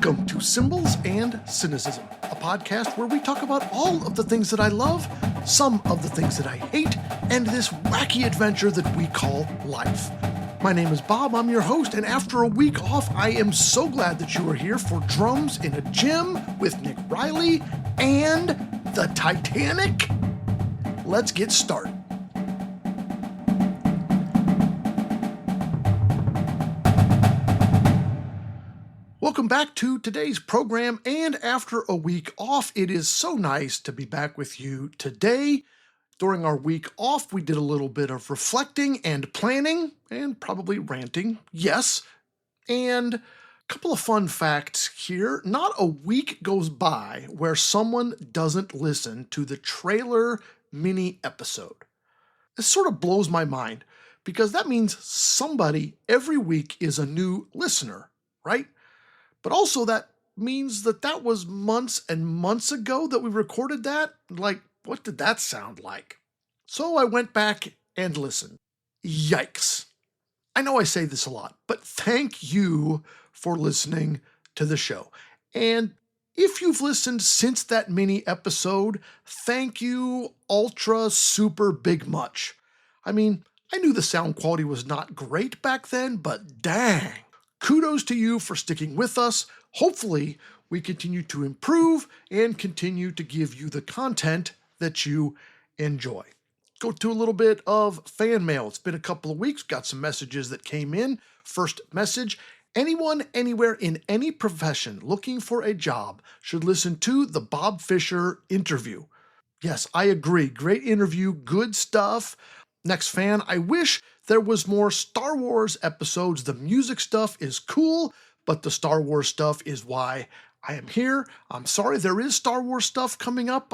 Welcome to Symbols and Cynicism, a podcast where we talk about all of the things that I love, some of the things that I hate, and this wacky adventure that we call life. My name is Bob, I'm your host, and after a week off, I am so glad that you are here for Drums in a Gym with Nick Riley and the Titanic. Let's get started. Welcome back to today's program, and after a week off, it is so nice to be back with you today. During our week off, we did a little bit of reflecting and planning, and probably ranting, yes. And a couple of fun facts here. Not a week goes by where someone doesn't listen to the trailer mini episode. This sort of blows my mind, because that means somebody every week is a new listener, right? But also that means that was months and months ago that we recorded that. Like, what did that sound like? So I went back and listened. Yikes. I know I say this a lot, but thank you for listening to the show. And if you've listened since that mini episode, thank you ultra super big much. I mean, I knew the sound quality was not great back then, but dang. Kudos to you for sticking with us. Hopefully, we continue to improve and continue to give you the content that you enjoy. Go to a little bit of fan mail. It's been a couple of weeks. Got some messages that came in. First message: anyone, anywhere, in any profession looking for a job should listen to the Bob Fisher interview. Yes, I agree. Great interview. Good stuff. Next fan: I wish there was more Star Wars episodes. The music stuff is cool, but the Star Wars stuff is why I am here. I'm sorry, there is Star Wars stuff coming up.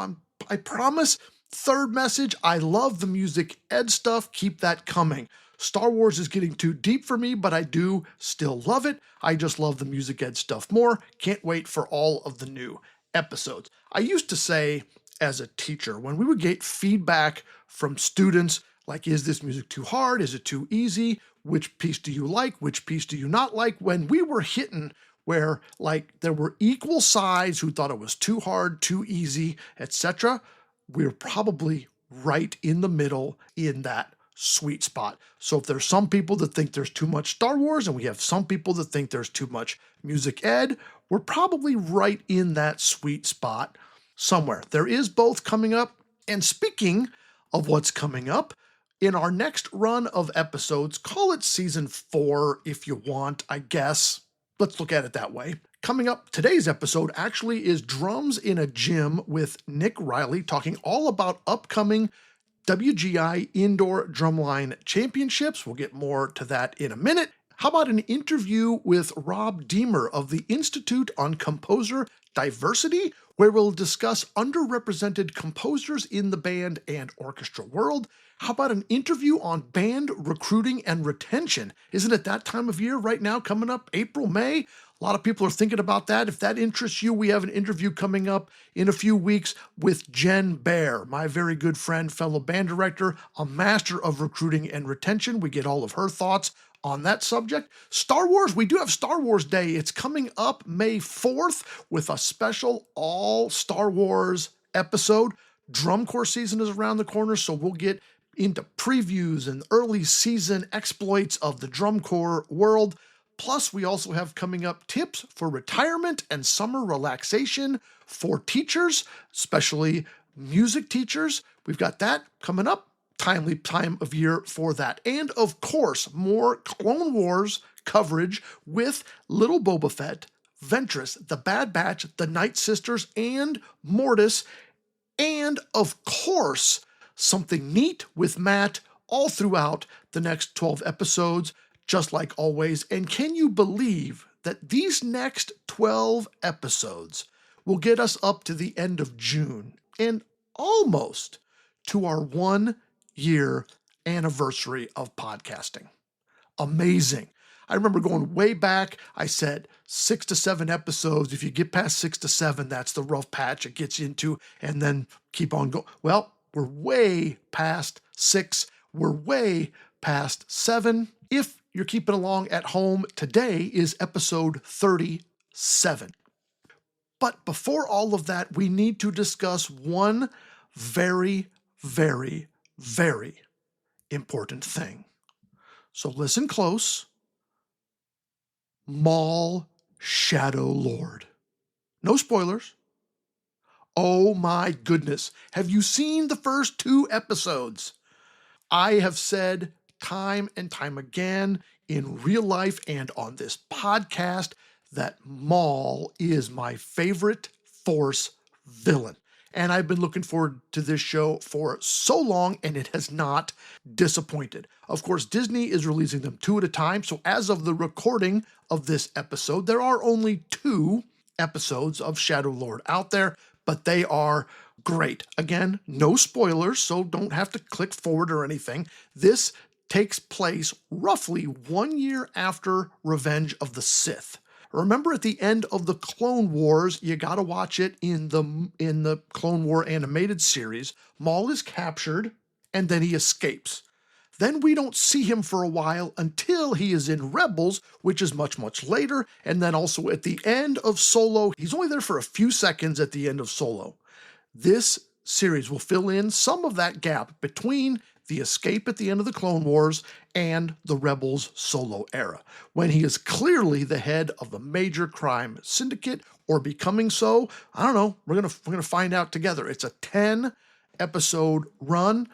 I promise. Third message: I love the music ed stuff. Keep that coming. Star Wars is getting too deep for me, but I do still love it. I just love the music ed stuff more. Can't wait for all of the new episodes. I used to say, as a teacher, when we would get feedback from students, like, is this music too hard? Is it too easy? Which piece do you like? Which piece do you not like? When we were hitting where, like, there were equal sides who thought it was too hard, too easy, etc., we're probably right in the middle in that sweet spot. So if there's some people that think there's too much Star Wars and we have some people that think there's too much music ed, we're probably right in that sweet spot somewhere. There is both coming up. And speaking of what's coming up, in our next run of episodes, call it season 4 if you want, I guess. Let's look at it that way. Coming up, today's episode actually is Drums in a Gym with Nick Riley, talking all about upcoming WGI Indoor Drumline Championships. We'll get more to that in a minute. How about an interview with Rob Deemer of the Institute on Composer Diversity, where we'll discuss underrepresented composers in the band and orchestra world. How about an interview on band recruiting and retention? Isn't it that time of year right now, coming up April, May? A lot of people are thinking about that. If that interests you, we have an interview coming up in a few weeks with Jen Baer, my very good friend, fellow band director, a master of recruiting and retention. We get all of her thoughts on that subject. Star Wars, we do have Star Wars Day. It's coming up May 4th with a special all Star Wars episode. Drum Corps season is around the corner, so we'll get into previews and early season exploits of the Drum Corps world. Plus, we also have coming up tips for retirement and summer relaxation for teachers, especially music teachers. We've got that coming up. Timely time of year for that. And of course, more Clone Wars coverage with Little Boba Fett, Ventress, The Bad Batch, The Night Sisters, and Mortis. And of course, something neat with Matt all throughout the next 12 episodes, just like always. And can you believe that these next 12 episodes will get us up to the end of June and almost to our 1-year anniversary of podcasting? Amazing. I remember going way back, I said 6 to 7 episodes. If you get past 6 to 7, that's the rough patch it gets into, and then keep on going. Well, we're way past 6. We're way past 7. If you're keeping along at home, today is episode 36. 7. But before all of that, we need to discuss one very, very, very important thing. So listen close. Maul Shadow Lord. No spoilers. Oh my goodness. Have you seen the first 2 episodes? I have said time and time again in real life and on this podcast that Maul is my favorite Force villain. And I've been looking forward to this show for so long, and it has not disappointed. Of course, Disney is releasing them 2 at a time, so as of the recording of this episode, there are only 2 episodes of Shadow Lord out there, but they are great. Again, no spoilers, so don't have to click forward or anything. This takes place roughly 1 year after Revenge of the Sith. Remember at the end of the Clone Wars, you gotta watch it in the Clone War animated series, Maul is captured and then he escapes. Then we don't see him for a while until he is in Rebels, which is much, much later. And then also at the end of Solo, he's only there for a few seconds at the end of Solo. This series will fill in some of that gap between the escape at the end of the Clone Wars and the Rebels Solo era, when he is clearly the head of the major crime syndicate, or becoming so. I don't know. We're gonna find out together. It's a 10-episode run.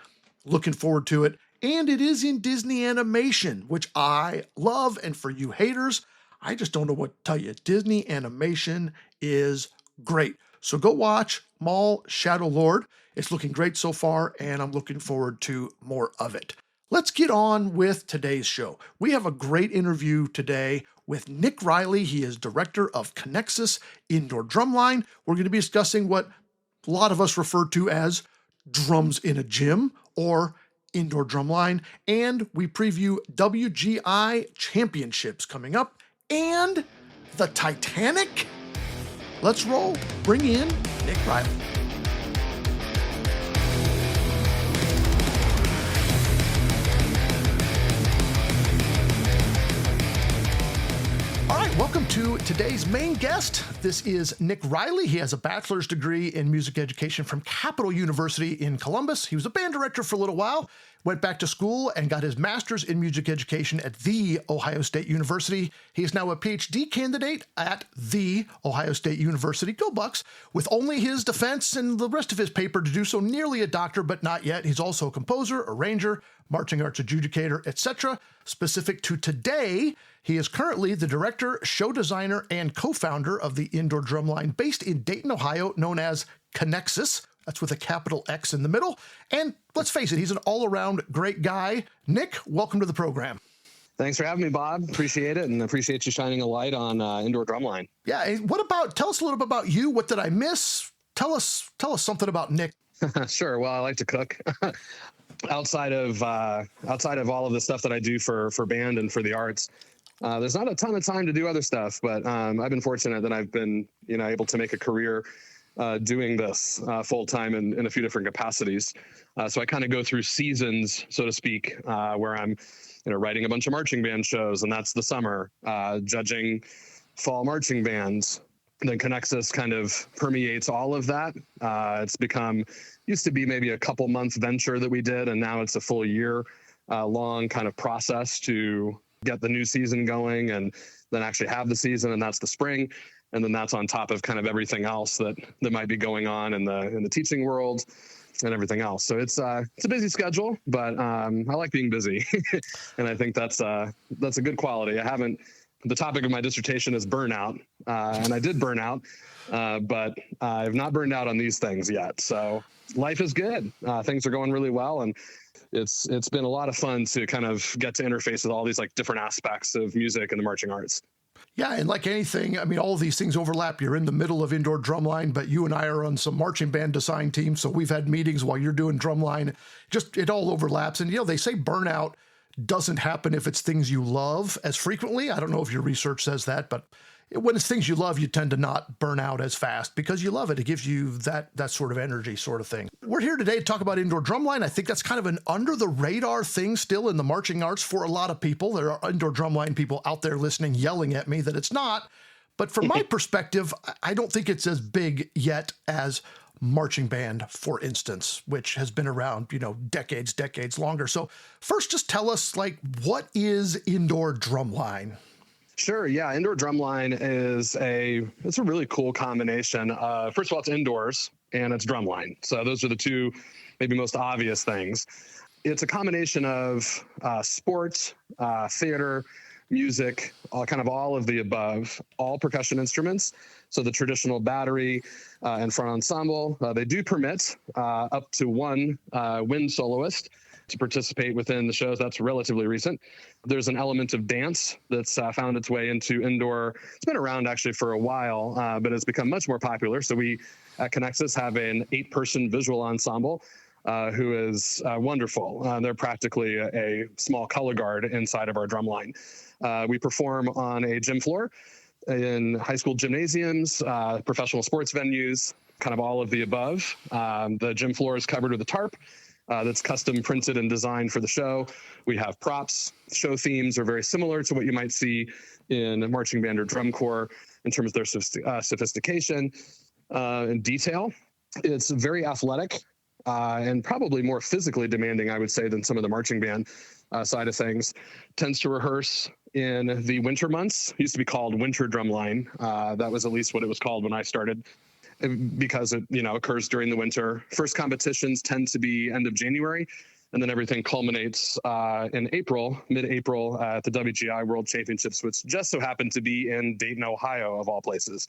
Looking forward to it. And it is in Disney animation, which I love. And for you haters, I just don't know what to tell you. Disney animation is great. So go watch Maul Shadow Lord. It's looking great so far, and I'm looking forward to more of it. Let's get on with today's show. We have a great interview today with Nick Riley. He is director of ConneXus Indoor Drumline. We're going to be discussing what a lot of us refer to as drums in a gym or indoor drumline, and we preview WGI championships coming up and the Titanic. Let's roll. Bring in Nick Riley. All right, welcome to today's main guest. This is Nick Riley. He has a bachelor's degree in music education from Capital University in Columbus. He was a band director for a little while, went back to school and got his master's in music education at The Ohio State University. He is now a PhD candidate at The Ohio State University. Go Bucks! With only his defense and the rest of his paper to do so, nearly a doctor, but not yet. He's also a composer, arranger, marching arts adjudicator, etc. Specific to today, he is currently the director, show designer, and co-founder of the Indoor Drumline based in Dayton, Ohio, known as ConneXus. That's with a capital X in the middle. And let's face it, he's an all-around great guy. Nick, welcome to the program. Thanks for having me, Bob. Appreciate it, and appreciate you shining a light on Indoor Drumline. Yeah, tell us a little bit about you. What did I miss? Tell us something about Nick. Sure. Well, I like to cook. Outside of all of the stuff that I do for band and for the arts, there's not a ton of time to do other stuff, but I've been fortunate that I've been able to make a career doing this full time in a few different capacities. So I kind of go through seasons, so to speak, where I'm writing a bunch of marching band shows, and that's the summer, judging fall marching bands. Then ConneXus kind of permeates all of that. It's used to be maybe a couple month venture that we did, and now it's a full year long kind of process to get the new season going and then actually have the season, and that's the spring. And then that's on top of kind of everything else that might be going on in the teaching world and everything else. So it's a busy schedule, but I like being busy. And I think that's a good quality. The topic of my dissertation is burnout, and I did burn out, but I've not burned out on these things yet. So life is good. Things are going really well, and it's been a lot of fun to kind of get to interface with all these like different aspects of music and the marching arts. Yeah, and like anything, I mean, all of these things overlap. You're in the middle of Indoor Drumline, but you and I are on some marching band design teams, so we've had meetings while you're doing drumline. Just it all overlaps, and they say burnout doesn't happen if it's things you love as frequently. I don't know if your research says that, but when it's things you love, you tend to not burn out as fast because you love it. It gives you that sort of energy sort of thing. We're here today to talk about Indoor Drumline. I think that's kind of an under the radar thing still in the marching arts for a lot of people. There are Indoor Drumline people out there listening, yelling at me that it's not. But from my perspective, I don't think it's as big yet as marching band, for instance, which has been around, decades longer. So first, just tell us, what is indoor drumline? Sure. Yeah. Indoor drumline it's a really cool combination. First of all, it's indoors and it's drumline. So those are the two maybe most obvious things. It's a combination of sport, theater, music, all of the above, all percussion instruments. So the traditional battery and front ensemble, they do permit up to one wind soloist to participate within the shows. That's relatively recent. There's an element of dance that's found its way into indoor. It's been around actually for a while, but it's become much more popular. So we at ConneXus have an 8-person visual ensemble who is wonderful. They're practically a small color guard inside of our drumline. We perform on a gym floor in high school gymnasiums, professional sports venues, kind of all of the above. The gym floor is covered with a tarp that's custom printed and designed for the show. We have props. Show themes are very similar to what you might see in marching band or drum corps in terms of their sophistication and detail. It's very athletic and probably more physically demanding, I would say, than some of the marching band side of things. Tends to rehearse in the winter months. It used to be called winter drumline. That was at least what it was called when I started, because it occurs during the winter. First competitions tend to be end of January, and then everything culminates in mid-April at the WGI World Championships, which just so happened to be in Dayton, Ohio, of all places,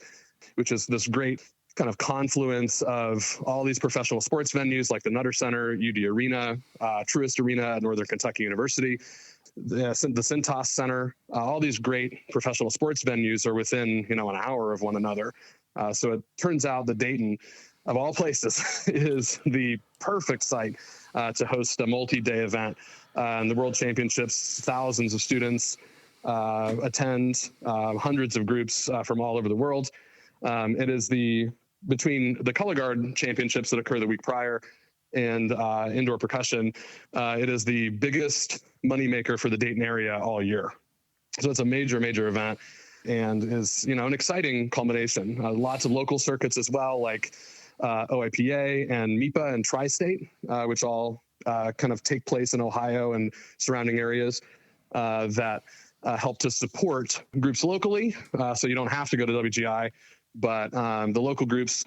which is this great kind of confluence of all these professional sports venues like the Nutter Center, UD Arena, Truist Arena at Northern Kentucky University, the Cintas Center. All these great professional sports venues are within an hour of one another. So it turns out that Dayton, of all places, is the perfect site to host a multi-day event. And the World Championships, thousands of students attend, hundreds of groups from all over the world. It is between the color guard championships that occur the week prior and indoor percussion, it is the biggest moneymaker for the Dayton area all year. So it's a major, major event and is, an exciting culmination. Lots of local circuits as well, like OIPA and MIPA and Tri-State, which all kind of take place in Ohio and surrounding areas that help to support groups locally. So you don't have to go to WGI. But the local groups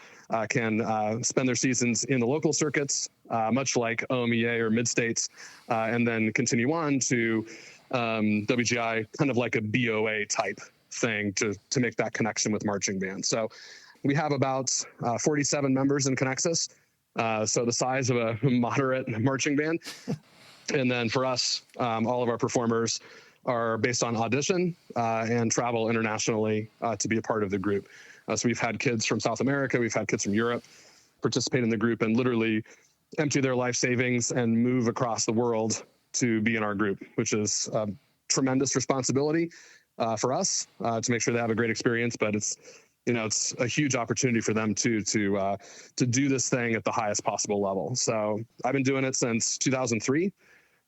can spend their seasons in the local circuits, much like OMEA or Mid-States, and then continue on to WGI, kind of like a BOA type thing to make that connection with marching band. So we have about 47 members in ConneXus, so the size of a moderate marching band. And then for us, all of our performers are based on audition and travel internationally to be a part of the group. So we've had kids from South America, we've had kids from Europe participate in the group and literally empty their life savings and move across the world to be in our group, which is a tremendous responsibility for us to make sure they have a great experience. But it's a huge opportunity for them too to do this thing at the highest possible level. So I've been doing it since 2003.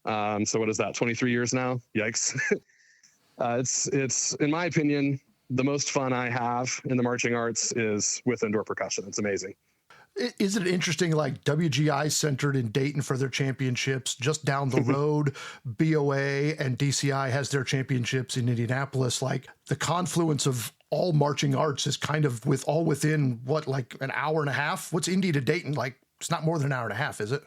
So what is that? 23 years now? Yikes. It's in my opinion, the most fun I have in the marching arts is with indoor percussion. It's amazing. Is it interesting, like WGI centered in Dayton for their championships, just down the road, BOA and DCI has their championships in Indianapolis, like the confluence of all marching arts is kind of within what, an hour and a half? What's Indy to Dayton? It's not more than an hour and a half, is it?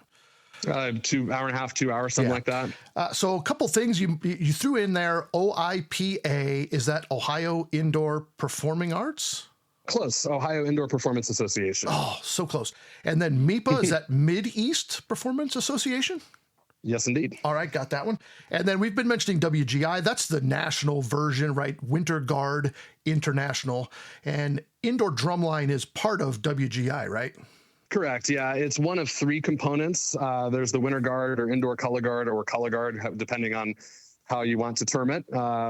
2 hour and a half, 2 hours, something like that. So a couple things you threw in there. OIPA, is that Ohio Indoor Performing Arts? Close. Ohio Indoor Performance Association. Oh, so close. And then MIPA, is that Mid-East Performance Association? Yes, indeed. All right, got that one. And then we've been mentioning WGI. That's the national version, right? Winter Guard International. And Indoor Drumline is part of WGI, right? Correct. Yeah, it's one of 3 components. There's the Winter Guard or Indoor Color Guard or Color Guard, depending on how you want to term it,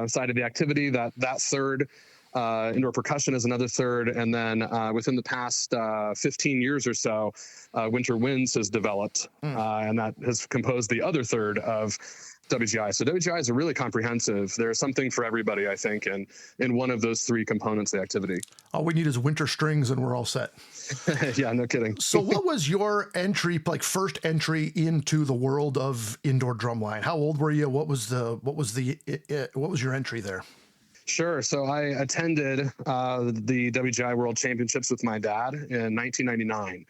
side of the activity. That third, indoor percussion is another third. And then within the past 15 years or so, Winter Winds has developed, and that has composed the other third of WGI. So WGI is a really comprehensive. There's something for everybody, I think, and in one of those three components of the activity. All we need is winter strings and we're all set. Yeah, no kidding. So what was your entry, like first entry into the world of indoor drumline? How old were you? What was your entry there? Sure. So I attended the WGI World Championships with my dad in 1999.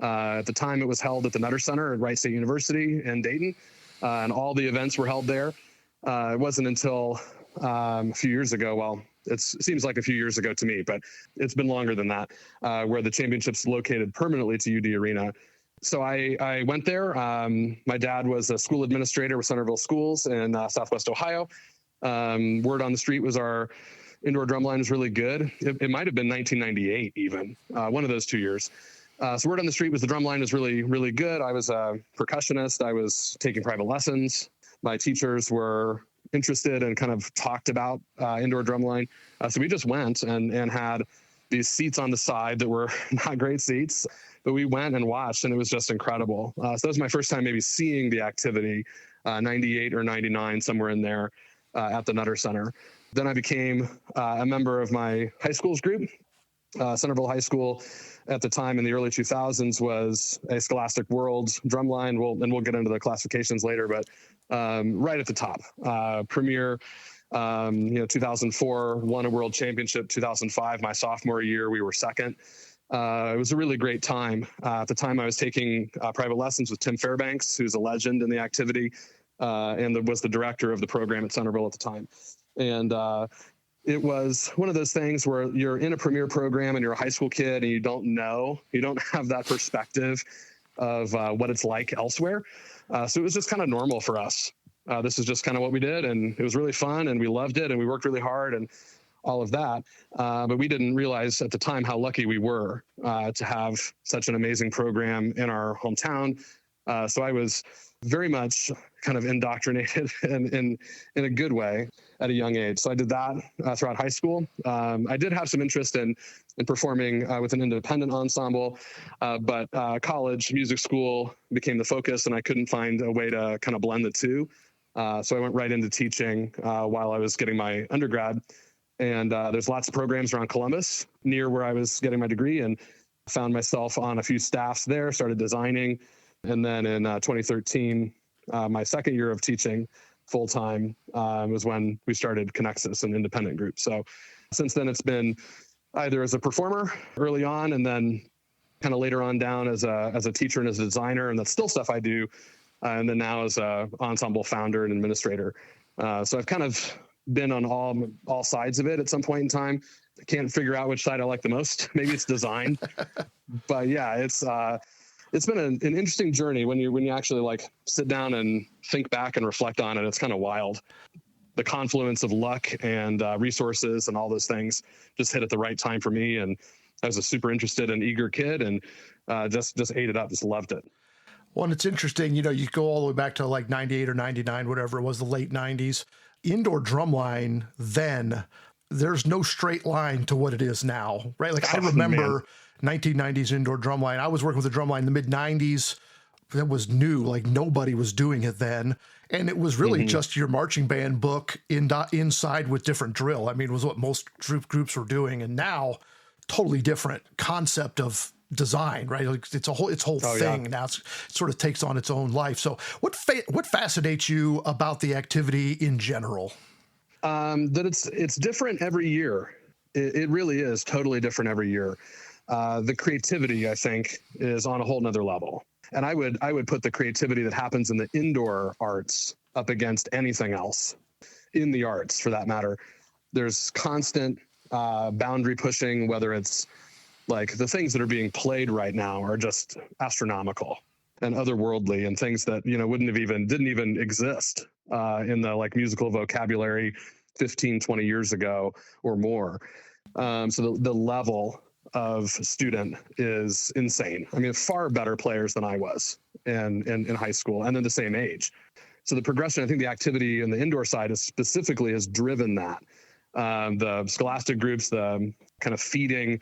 At the time, it was held at the Nutter Center at Wright State University in Dayton, and all the events were held there. It wasn't until a few years ago, well, it seems like a few years ago to me, but it's been longer than that, where the championships located permanently to UD Arena. So I went there. My dad was a school administrator with Centerville Schools in Southwest Ohio. Word on the street was our indoor drumline was really good. It might have been 1998 even, one of those 2 years. So word on the street was the drumline was really, really good. I was a percussionist. I was taking private lessons. My teachers were interested and kind of talked about indoor drumline. So we just went and had these seats on the side that were not great seats, but we went and watched, and it was just incredible. So that was my first time maybe seeing the activity, 98 or 99, somewhere in there at the Nutter Center. Then I became a member of my high school's group. Centerville High School at the time in the early 2000s was a Scholastic World drumline. We'll get into the classifications later, but right at the top, premier, 2004 won a world championship. 2005, my sophomore year, we were second. It was a really great time. At the time, I was taking private lessons with Tim Fairbanks, who's a legend in the activity, and was the director of the program at Centerville at the time. And it was one of those things where you're in a premier program and you're a high school kid and you don't have that perspective of what it's like elsewhere. So it was just kind of normal for us. This is just kind of what we did, and it was really fun, and we loved it, and we worked really hard and all of that. But we didn't realize at the time how lucky we were to have such an amazing program in our hometown. So I was very much kind of indoctrinated in a good way at a young age. So I did that throughout high school. I did have some interest in performing with an independent ensemble, but college, music school became the focus, and I couldn't find a way to kind of blend the two. So I went right into teaching while I was getting my undergrad. And there's lots of programs around Columbus near where I was getting my degree, and found myself on a few staffs there, started designing. And then in 2013, my second year of teaching full-time was when we started ConneXus, an independent group. So since then, it's been either as a performer early on, and then kind of later on down as a teacher and as a designer, and that's still stuff I do. And then now as a ensemble founder and administrator. So I've kind of been on all sides of it at some point in time. I can't figure out which side I like the most. Maybe it's design, but yeah, it's been an interesting journey when you actually like sit down and think back and reflect on it. It's kind of wild. The confluence of luck and resources and all those things just hit at the right time for me. And I was a super interested and eager kid, and just ate it up, just loved it. Well, and it's interesting, you go all the way back to like 98 or 99, whatever it was, the late 90s. Indoor drumline then, there's no straight line to what it is now, right? Like I remember 1990s indoor drumline. I was working with a drumline in the mid 90s. That was new. Like nobody was doing it then. And it was really just your marching band book inside with different drill. I mean, it was what most groups were doing. And now totally different concept of design, right? Like it's whole thing. Yeah. Now it sort of takes on its own life. So what fascinates you about the activity in general? That it's different every year. It really is totally different every year. The creativity, I think, is on a whole nother level. And I would put the creativity that happens in the indoor arts up against anything else in the arts, for that matter. There's constant boundary pushing, whether it's like the things that are being played right now are just astronomical and otherworldly, and things that, didn't even exist in the like musical vocabulary 15, 20 years ago or more. So the level of student is insane. I mean, far better players than I was in high school, and then the same age. So the progression, I think the activity in the indoor side specifically has driven that. The scholastic groups, the kind of feeding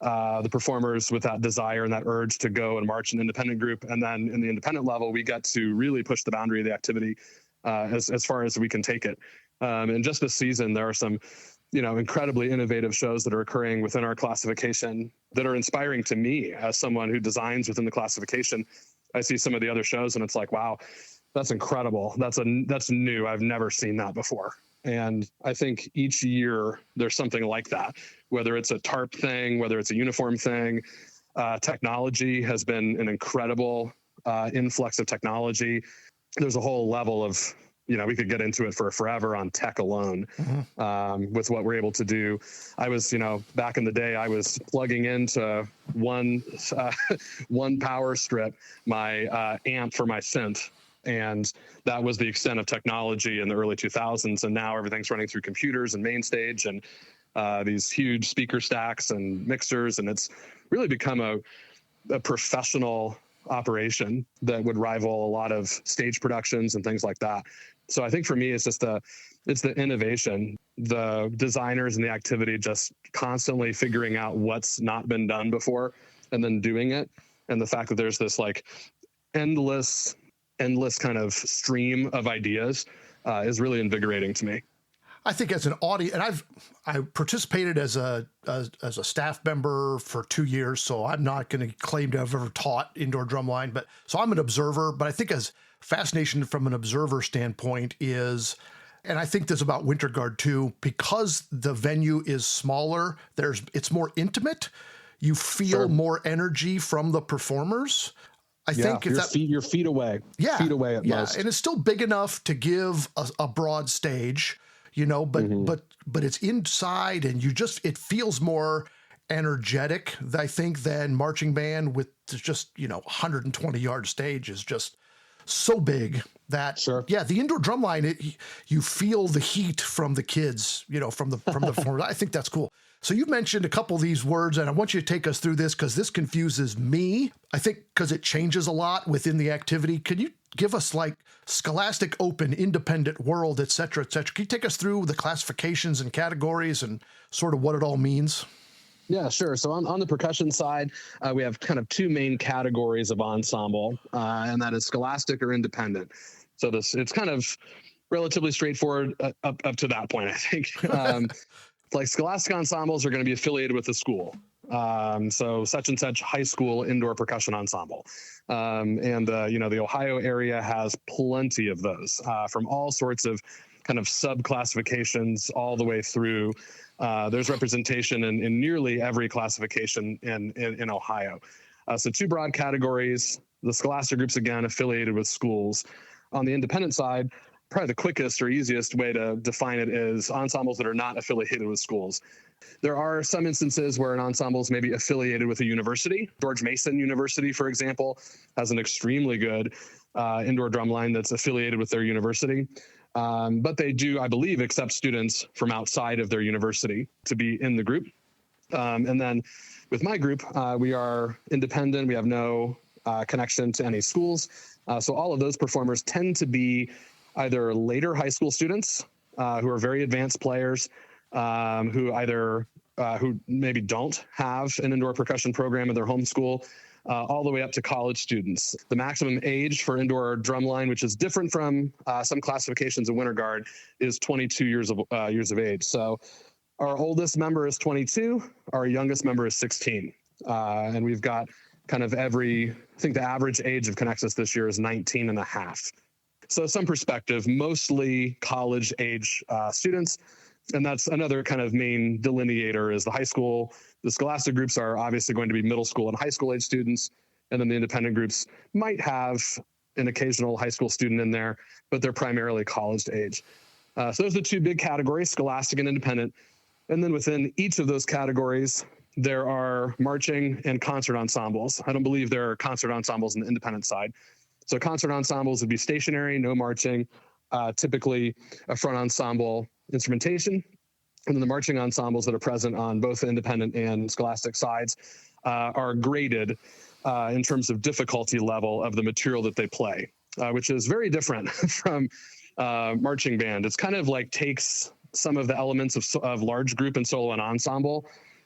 the performers with that desire and that urge to go and march an independent group. And then in the independent level, we got to really push the boundary of the activity as far as we can take it. And just this season, there are some, incredibly innovative shows that are occurring within our classification that are inspiring to me as someone who designs within the classification. I see some of the other shows and it's like, wow, that's incredible. That's new. I've never seen that before. And I think each year there's something like that, whether it's a tarp thing, whether it's a uniform thing. Technology has been an incredible influx of technology. There's a whole level of, we could get into it for forever on tech alone, with what we're able to do. I was, back in the day, I was plugging into one power strip, my amp for my synth. And that was the extent of technology in the early 2000s. And now everything's running through computers and MainStage and these huge speaker stacks and mixers. And it's really become a professional operation that would rival a lot of stage productions and things like that. So I think for me, it's just it's the innovation, the designers and the activity, just constantly figuring out what's not been done before and then doing it. And the fact that there's this like endless kind of stream of ideas is really invigorating to me. I think as an audience, and I participated as a staff member for 2 years, so I'm not going to claim to have ever taught indoor drumline, but so I'm an observer. But I think as fascination from an observer standpoint is, and I think this about Winter Guard too, because the venue is smaller, it's more intimate. You feel more energy from the performers. I think if you're feet away, feet away at most. And it's still big enough to give a broad stage, but it's inside and it feels more energetic, I think, than marching band with just, 120-yard stage is just so big that, the indoor drumline, you feel the heat from the kids, from the performers. I think that's cool. So you've mentioned a couple of these words, and I want you to take us through this because this confuses me. I think because it changes a lot within the activity. Can you give us like scholastic, open, independent, world, et cetera, et cetera? Can you take us through the classifications and categories and sort of what it all means? Yeah, sure. So on the percussion side, we have kind of two main categories of ensemble, and that is scholastic or independent. So it's kind of relatively straightforward up to that point, I think. Like scholastic ensembles are going to be affiliated with the school. So such and such high school indoor percussion ensemble. The Ohio area has plenty of those from all sorts of kind of sub-classifications all the way through. There's representation in nearly every classification in Ohio. So two broad categories, the scholastic groups, again, affiliated with schools. On the independent side, probably the quickest or easiest way to define it is ensembles that are not affiliated with schools. There are some instances where an ensemble is maybe affiliated with a university. George Mason University, for example, has an extremely good indoor drumline that's affiliated with their university. But they do, I believe, accept students from outside of their university to be in the group. And then with my group, we are independent. We have no connection to any schools. So all of those performers tend to be either later high school students who are very advanced players, who maybe don't have an indoor percussion program in their home school, all the way up to college students. The maximum age for indoor drumline, which is different from some classifications of Winter Guard, is 22 years of age. So our oldest member is 22, our youngest member is 16. And we've got kind of I think the average age of ConneXus this year is 19 and a half. So some perspective, mostly college age students. And that's another kind of main delineator is the high school. The scholastic groups are obviously going to be middle school and high school age students. And then the independent groups might have an occasional high school student in there, but they're primarily college age. So those are the two big categories, scholastic and independent. And then within each of those categories, there are marching and concert ensembles. I don't believe there are concert ensembles on the independent side. So concert ensembles would be stationary, no marching, typically a front ensemble instrumentation. And then the marching ensembles that are present on both the independent and scholastic sides are graded in terms of difficulty level of the material that they play, which is very different from marching band. It's kind of like takes some of the elements of large group and solo and ensemble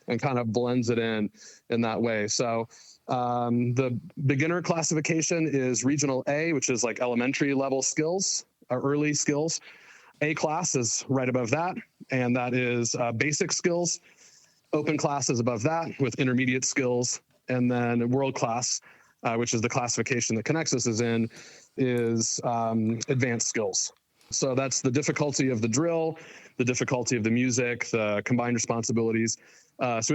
and kind of blends it in that way. So the beginner classification is regional A, which is like elementary level skills. early skills. A class is right above that, and that is basic skills. Open class is above that with intermediate skills. And then world class, which is the classification that ConneXus is in, is advanced skills. So that's the difficulty of the drill, the difficulty of the music, the combined responsibilities. So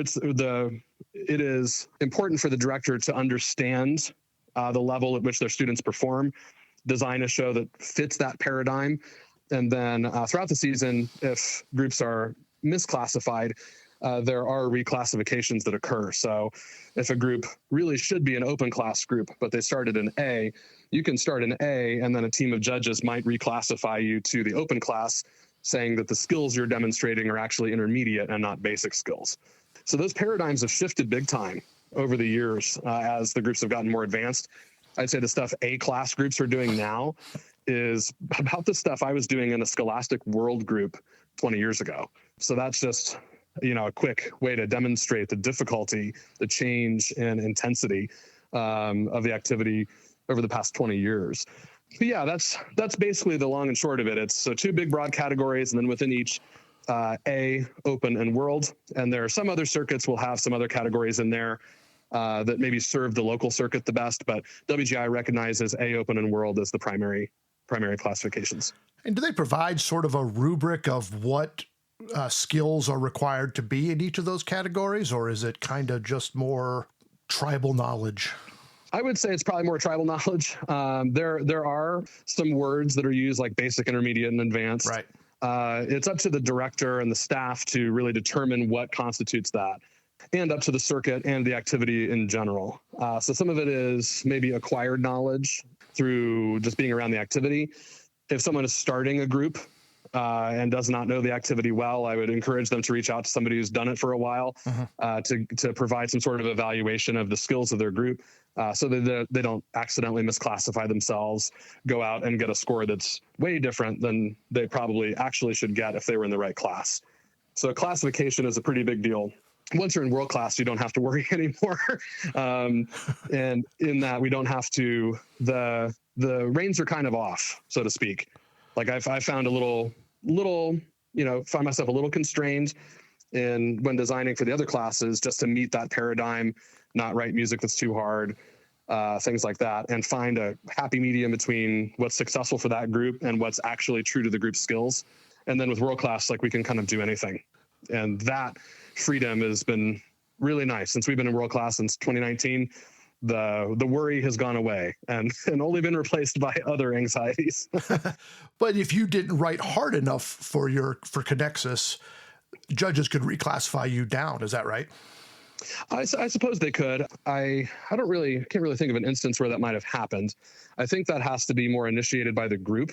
it is important for the director to understand the level at which their students perform, design a show that fits that paradigm. And then throughout the season, if groups are misclassified, there are reclassifications that occur. So if a group really should be an open class group, but they started in A, you can start in A, and then a team of judges might reclassify you to the open class, saying that the skills you're demonstrating are actually intermediate and not basic skills. So those paradigms have shifted big time over the years as the groups have gotten more advanced. I'd say the stuff A class groups are doing now is about the stuff I was doing in a Scholastic World group 20 years ago. So that's just, a quick way to demonstrate the difficulty, the change in intensity of the activity over the past 20 years. But yeah, that's basically the long and short of it. It's so two big broad categories, and then within each, A, open, and world. And there are some other circuits will have some other categories in there that maybe serve the local circuit the best, but WGI recognizes A, open, and world as the primary classifications. And do they provide sort of a rubric of what skills are required to be in each of those categories, or is it kind of just more tribal knowledge? I would say it's probably more tribal knowledge. There are some words that are used like basic, intermediate, and advanced. Right. It's up to the director and the staff to really determine what constitutes that, and up to the circuit and the activity in general. So some of it is maybe acquired knowledge through just being around the activity. If someone is starting a group and does not know the activity well, I would encourage them to reach out to somebody who's done it for a while to provide some sort of evaluation of the skills of their group so that they don't accidentally misclassify themselves, go out and get a score that's way different than they probably actually should get if they were in the right class. So classification is a pretty big deal. Once you're in world class, you don't have to worry anymore. And in that, we don't have to, the reins are kind of off, so to speak. Like I found a little, find myself a little constrained when designing for the other classes, just to meet that paradigm, not write music that's too hard, things like that, and find a happy medium between what's successful for that group and what's actually true to the group's skills. And then with world class, like we can kind of do anything. And that freedom has been really nice. Since we've been in world class since 2019, the worry has gone away and only been replaced by other anxieties. But if you didn't write hard enough for ConneXus, judges could reclassify you down. Is that right? I suppose they could. I can't really think of an instance where that might have happened. I think that has to be more initiated by the group.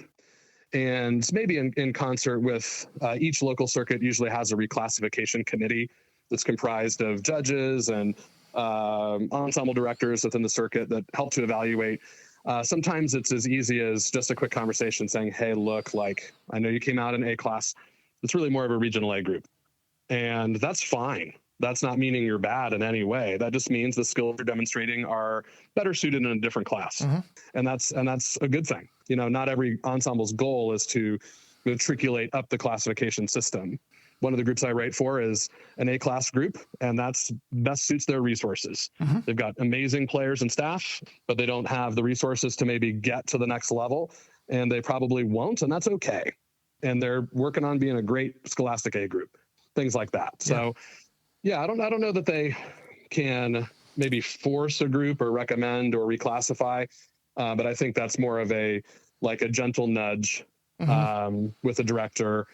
And maybe in concert with each local circuit usually has a reclassification committee that's comprised of judges and ensemble directors within the circuit that help to evaluate. Sometimes it's as easy as just a quick conversation saying, hey, look, like, I know you came out in A class. It's really more of a regional A group. And that's fine. That's not meaning you're bad in any way. That just means the skills you're demonstrating are better suited in a different class. Mm-hmm. And that's a good thing. Not every ensemble's goal is to matriculate up the classification system. One of the groups I write for is an A-class group, and that's best suits their resources. Mm-hmm. They've got amazing players and staff, but they don't have the resources to maybe get to the next level, and they probably won't, and that's okay. And they're working on being a great Scholastic A group, things like that. Yeah. So, yeah, I don't know that they can maybe force a group or recommend or reclassify, but I think that's more of a gentle nudge with the director.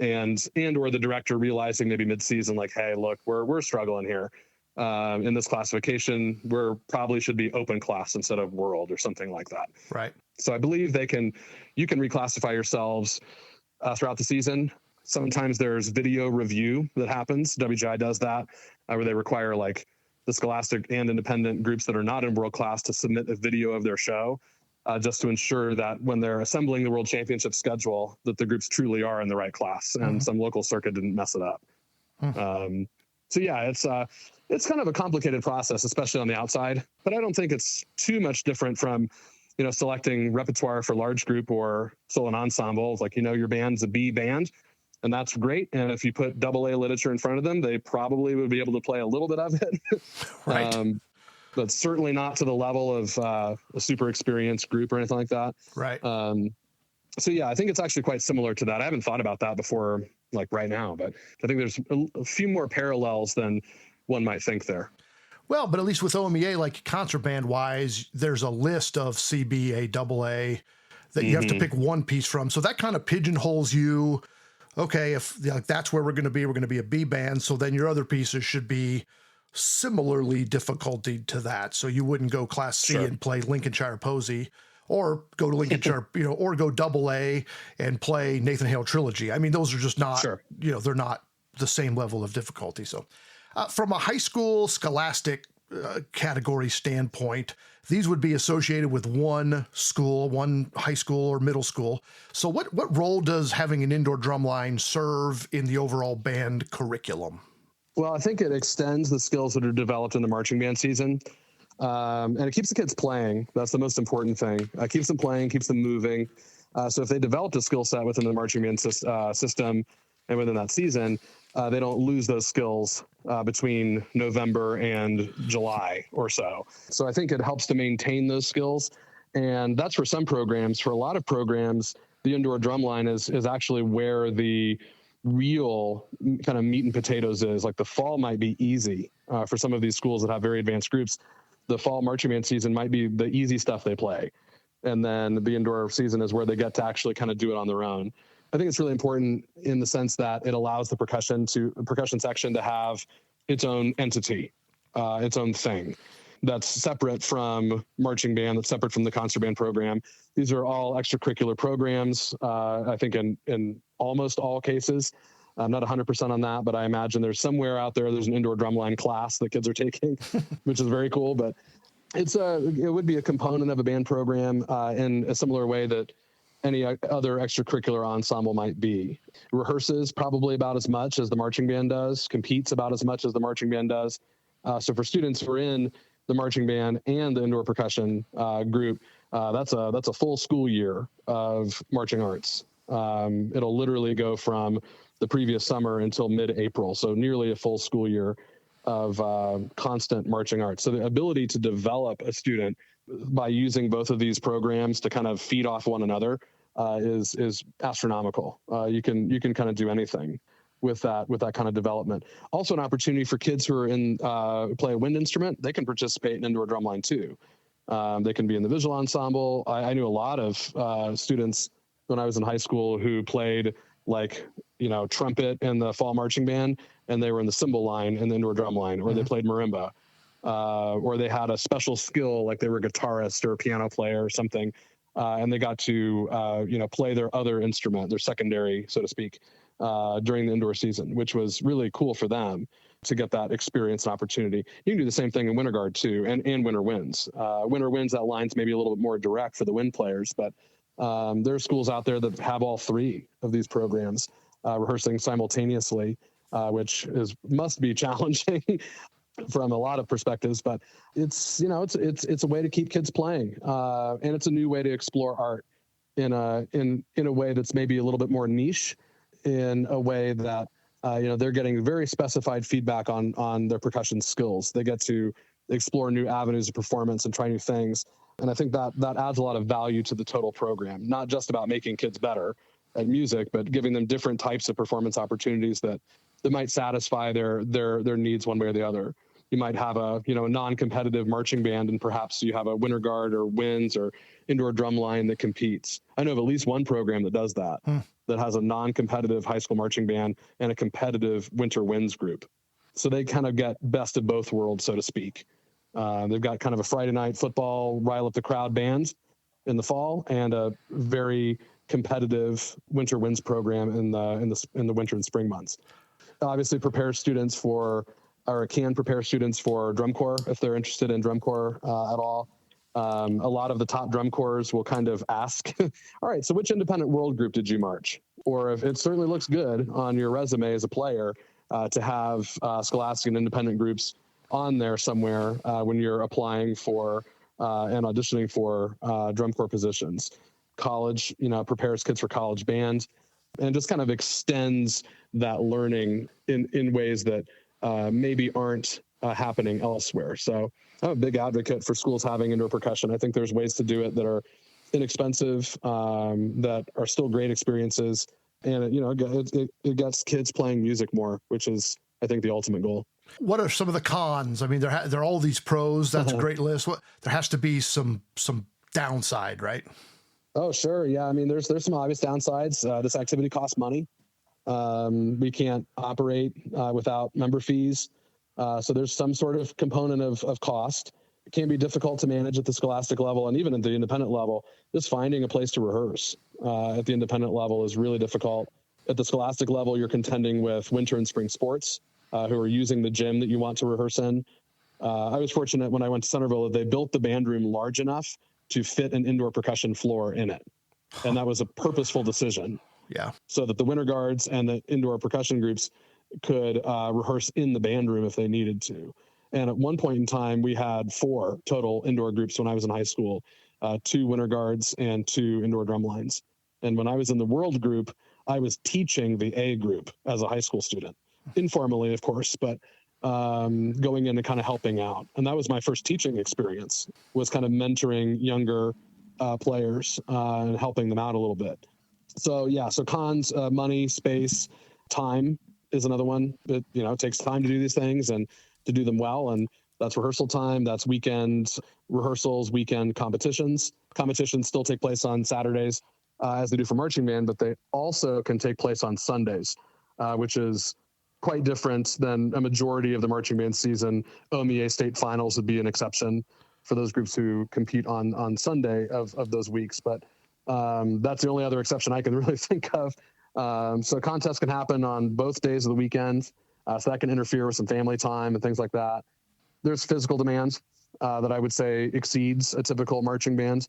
And or the director realizing maybe mid-season, like, hey, look, we're struggling here. In this classification, we're probably should be open class instead of world or something like that. Right. So I believe you can reclassify yourselves throughout the season. Sometimes there's video review that happens. WGI does that, where they require like the Scholastic and independent groups that are not in world class to submit a video of their show. Just to ensure that when they're assembling the World Championship schedule, that the groups truly are in the right class and some local circuit didn't mess it up. So yeah, it's kind of a complicated process, especially on the outside, but I don't think it's too much different from selecting repertoire for large group or solo and ensembles. Like, your band's a B band, and that's great. And if you put AA literature in front of them, they probably would be able to play a little bit of it. Right. But certainly not to the level of a super experienced group or anything like that. Right. So yeah, I think it's actually quite similar to that. I haven't thought about that before, like right now, but I think there's a few more parallels than one might think there. Well, but at least with OMEA, like concert band wise, there's a list of CB, AA that you have to pick one piece from. So that kind of pigeonholes you. Okay, if that's where we're going to be a B band. So then your other pieces should be similarly difficulty to that. So you wouldn't go class C and play Lincolnshire Posy, or go to Lincolnshire, or go AA and play Nathan Hale Trilogy. I mean, those are just not, they're not the same level of difficulty. So from a high school scholastic category standpoint, these would be associated with one school, one high school or middle school. So what role does having an indoor drumline serve in the overall band curriculum? Well, I think it extends the skills that are developed in the marching band season. And it keeps the kids playing. That's the most important thing. Keeps them playing, keeps them moving. So if they developed a skill set within the marching band system and within that season, they don't lose those skills between November and July or so. So I think it helps to maintain those skills. And that's for some programs. For a lot of programs, the indoor drumline is actually where the real kind of meat and potatoes is. Like the fall might be easy for some of these schools that have very advanced groups. The fall marching band season might be the easy stuff they play. And then the indoor season is where they get to actually kind of do it on their own. I think it's really important in the sense that it allows the percussion section to have its own entity, its own thing that's separate from marching band, that's separate from the concert band program. These are all extracurricular programs, I think in almost all cases. I'm not 100% on that, but I imagine there's somewhere out there's an indoor drumline class that kids are taking, which is very cool. But it would be a component of a band program in a similar way that any other extracurricular ensemble might be. Rehearses probably about as much as the marching band does, competes about as much as the marching band does. So for students who are in the marching band and the indoor percussion group, that's a full school year of marching arts. It'll literally go from the previous summer until mid-April, so nearly a full school year of constant marching arts. So the ability to develop a student by using both of these programs to kind of feed off one another is astronomical. You can kind of do anything with that kind of development. Also an opportunity for kids who are play a wind instrument. They can participate in indoor drumline too. They can be in the visual ensemble. I knew a lot of students when I was in high school who played trumpet in the fall marching band, and they were in the cymbal line in the indoor drum line, or they played marimba, or they had a special skill, like they were a guitarist or a piano player or something, and they got to play their other instrument, their secondary, so to speak, during the indoor season, which was really cool for them to get that experience and opportunity. You can do the same thing in Winter Guard too, and Winter Winds. Winter Winds, that line's maybe a little bit more direct for the wind players, but there are schools out there that have all three of these programs rehearsing simultaneously, which must be challenging from a lot of perspectives. But it's a way to keep kids playing, and it's a new way to explore art in a way that's maybe a little bit more niche, in a way that they're getting very specified feedback on their percussion skills. They get to explore new avenues of performance and try new things. And I think that adds a lot of value to the total program, not just about making kids better at music, but giving them different types of performance opportunities that might satisfy their needs one way or the other. You might have a non-competitive marching band, and perhaps you have a Winter Guard or Winds or indoor drumline that competes. I know of at least one program that does that, that has a non-competitive high school marching band and a competitive Winter Winds group. So they kind of get best of both worlds, so to speak. They've got kind of a Friday night football rile up the crowd band in the fall, and a very competitive Winter Winds program in the winter and spring months. Obviously, can prepare students for drum corps if they're interested in drum corps at all. A lot of the top drum corps will kind of ask, all right, so which independent world group did you march? Or if it certainly looks good on your resume as a player to have scholastic and independent groups on there somewhere when you're applying for and auditioning for drum corps positions. College, prepares kids for college band, and just kind of extends that learning in ways that maybe aren't happening elsewhere. So I'm a big advocate for schools having indoor percussion. I think there's ways to do it that are inexpensive, that are still great experiences. And, it gets kids playing music more, which is, I think, the ultimate goal. What are some of the cons? I mean, there are all these pros. That's a great list. There has to be some downside, right? Oh, sure. Yeah. I mean, there's some obvious downsides. This activity costs money. We can't operate without member fees. So there's some sort of component of cost. It can be difficult to manage at the scholastic level and even at the independent level. Just finding a place to rehearse at the independent level is really difficult. At the scholastic level, you're contending with winter and spring sports who are using the gym that you want to rehearse in. I was fortunate when I went to Centerville that they built the band room large enough to fit an indoor percussion floor in it. And that was a purposeful decision. Yeah. So that the winter guards and the indoor percussion groups could rehearse in the band room if they needed to. And at one point in time, we had 4 total indoor groups when I was in high school, 2 winter guards and 2 indoor drum lines. And when I was in the world group, I was teaching the A group as a high school student, informally, of course, but going in and kind of helping out. And that was my first teaching experience, was kind of mentoring younger players and helping them out a little bit. So yeah, so cons, money, space, time is another one. It takes time to do these things and to do them well. And that's rehearsal time. That's weekend rehearsals, weekend competitions. Competitions still take place on Saturdays as they do for marching band, but they also can take place on Sundays, which is quite different than a majority of the marching band season. OMEA state finals would be an exception for those groups who compete on Sunday of those weeks. But that's the only other exception I can really think of. So contests can happen on both days of the weekend. So that can interfere with some family time and things like that. There's physical demands that I would say exceeds a typical marching band.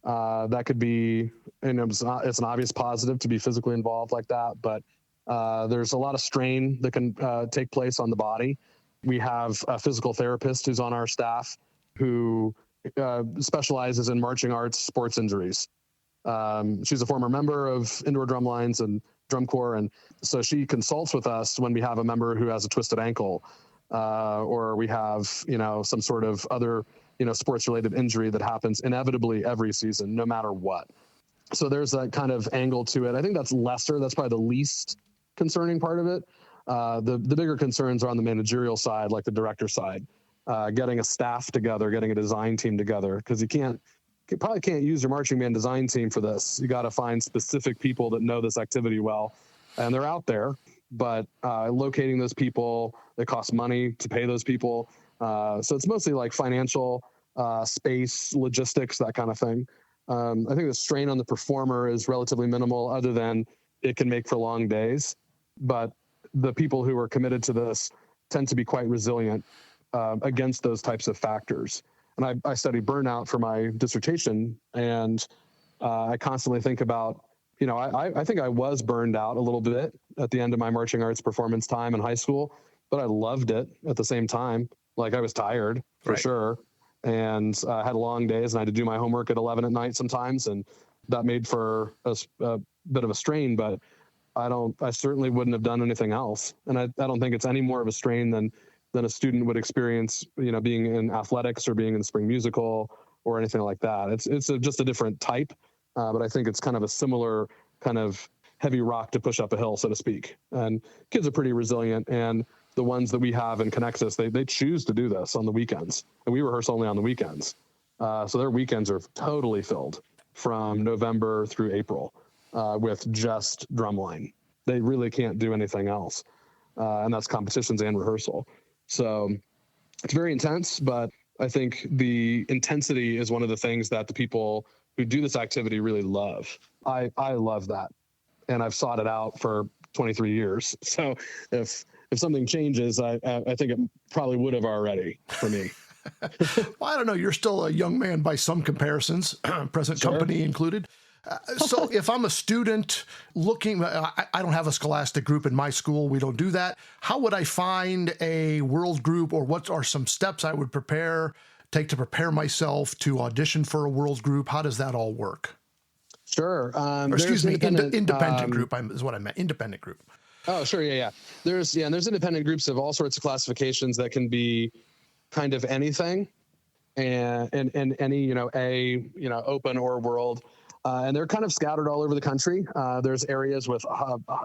That could be, it's an obvious positive to be physically involved like that, but there's a lot of strain that can take place on the body. We have a physical therapist who's on our staff who specializes in marching arts sports injuries. She's a former member of Indoor Drumlines and Drum Corps, and so she consults with us when we have a member who has a twisted ankle, or we have some sort of other sports-related injury that happens inevitably every season, no matter what. So there's that kind of angle to it. I think that's lesser. That's probably the least concerning part of it. The bigger concerns are on the managerial side, like the director side, getting a staff together, getting a design team together, because you probably can't use your marching band design team for this. You got to find specific people that know this activity well, and they're out there, but locating those people, it costs money to pay those people. So it's mostly like financial, space, logistics, that kind of thing. I think the strain on the performer is relatively minimal, other than it can make for long days. But the people who are committed to this tend to be quite resilient against those types of factors. And I studied burnout for my dissertation, and I constantly think about, I think I was burned out a little bit at the end of my marching arts performance time in high school, but I loved it at the same time. Like, I was tired for sure, and I had long days, and I had to do my homework at 11 at night sometimes, and that made for a bit of a strain. But I certainly wouldn't have done anything else, and I don't think it's any more of a strain than a student would experience, being in athletics or being in the spring musical or anything like that. It's just a different type, but I think it's kind of a similar kind of heavy rock to push up a hill, so to speak. And kids are pretty resilient, and the ones that we have in ConneXus, they choose to do this on the weekends, and we rehearse only on the weekends. So their weekends are totally filled from November through April with just drumline. They really can't do anything else, and that's competitions and rehearsal. So it's very intense, but I think the intensity is one of the things that the people who do this activity really love. I love that, and I've sought it out for 23 years. So if something changes, I think it probably would have already for me. Well, I don't know. You're still a young man by some comparisons, present company included. So if I'm a student looking, I don't have a scholastic group in my school. We don't do that. How would I find a world group, or what are some steps I would prepare take to prepare myself to audition for a world group? How does that all work? Sure. Or excuse me, independent group is what I meant. Independent group. Oh, sure. Yeah. There's independent groups of all sorts of classifications that can be kind of anything and any, open or world. And they're kind of scattered all over the country. There's areas with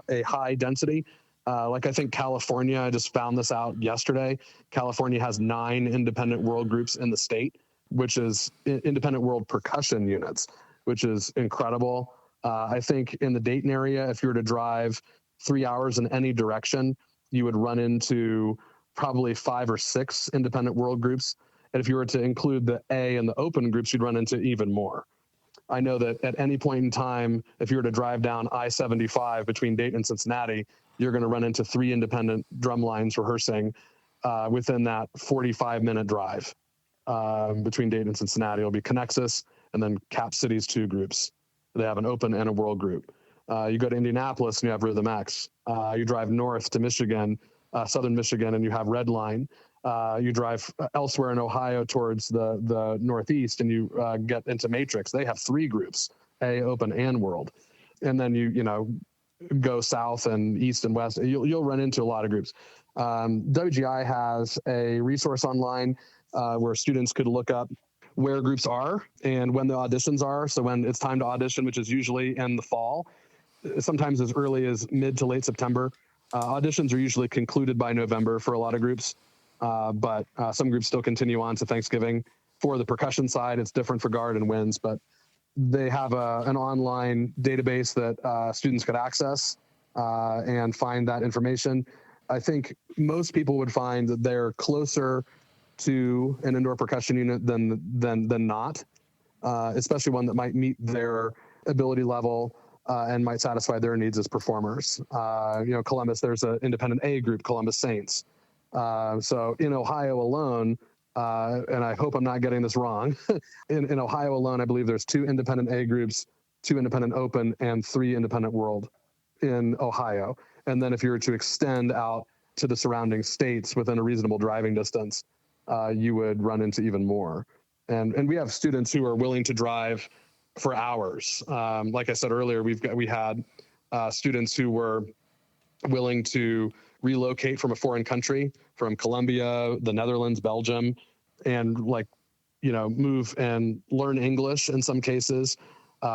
a high density. Like I think California, I just found this out yesterday. California has 9 independent world groups in the state, which is independent world percussion units, which is incredible. I think in the Dayton area, if you were to drive 3 hours in any direction, you would run into probably 5 or 6 independent world groups. And if you were to include the A and the open groups, you'd run into even more. I know that at any point in time, if you were to drive down I-75 between Dayton and Cincinnati, you're going to run into 3 independent drum lines rehearsing within that 45-minute drive between Dayton and Cincinnati. It'll be ConneXus and then Cap City's 2 groups. They have an open and a world group. You go to Indianapolis and you have Rhythm X. You drive north to Michigan, southern Michigan, and you have Redline. You drive elsewhere in Ohio towards the northeast, and you get into Matrix. They have 3 groups, A, open, and world. And then you go south and east and west. You'll run into a lot of groups. WGI has a resource online where students could look up where groups are and when the auditions are. So when it's time to audition, which is usually in the fall, sometimes as early as mid to late September. Auditions are usually concluded by November for a lot of groups, but some groups still continue on to Thanksgiving. For the percussion side, it's different for guard and winds, but they have an online database that students could access and find that information. I think most people would find that they're closer to an indoor percussion unit than not, especially one that might meet their ability level and might satisfy their needs as performers. Columbus, there's an independent A group, Columbus Saints. So in Ohio alone, and I hope I'm not getting this wrong, in Ohio alone, I believe there's 2 independent A groups, 2 independent open, and 3 independent world in Ohio. And then if you were to extend out to the surrounding states within a reasonable driving distance, you would run into even more. And we have students who are willing to drive for hours. Like I said earlier, we had students who were willing to relocate from a foreign country, from Colombia, the Netherlands, Belgium, and move and learn English in some cases,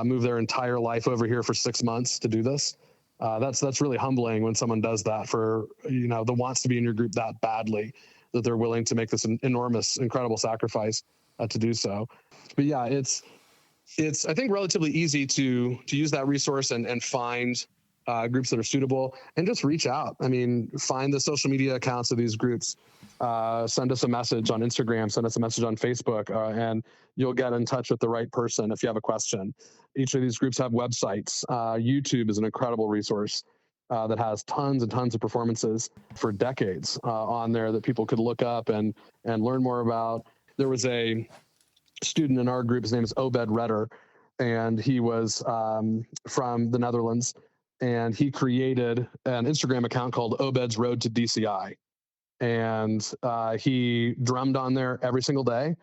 move their entire life over here for 6 months to do this. That's really humbling when someone does that for, that wants to be in your group that badly, that they're willing to make this an enormous, incredible sacrifice to do so. But yeah, it's I think relatively easy to use that resource and find groups that are suitable and just reach out. I mean, find the social media accounts of these groups, send us a message on Instagram, send us a message on Facebook, and you'll get in touch with the right person if you have a question. Each of these groups have websites. YouTube is an incredible resource that has tons and tons of performances for decades on there that people could look up and learn more about. There was a student in our group, his name is Obed Redder, and he was from the Netherlands, and he created an Instagram account called Obed's Road to DCI. And he drummed on there every single day,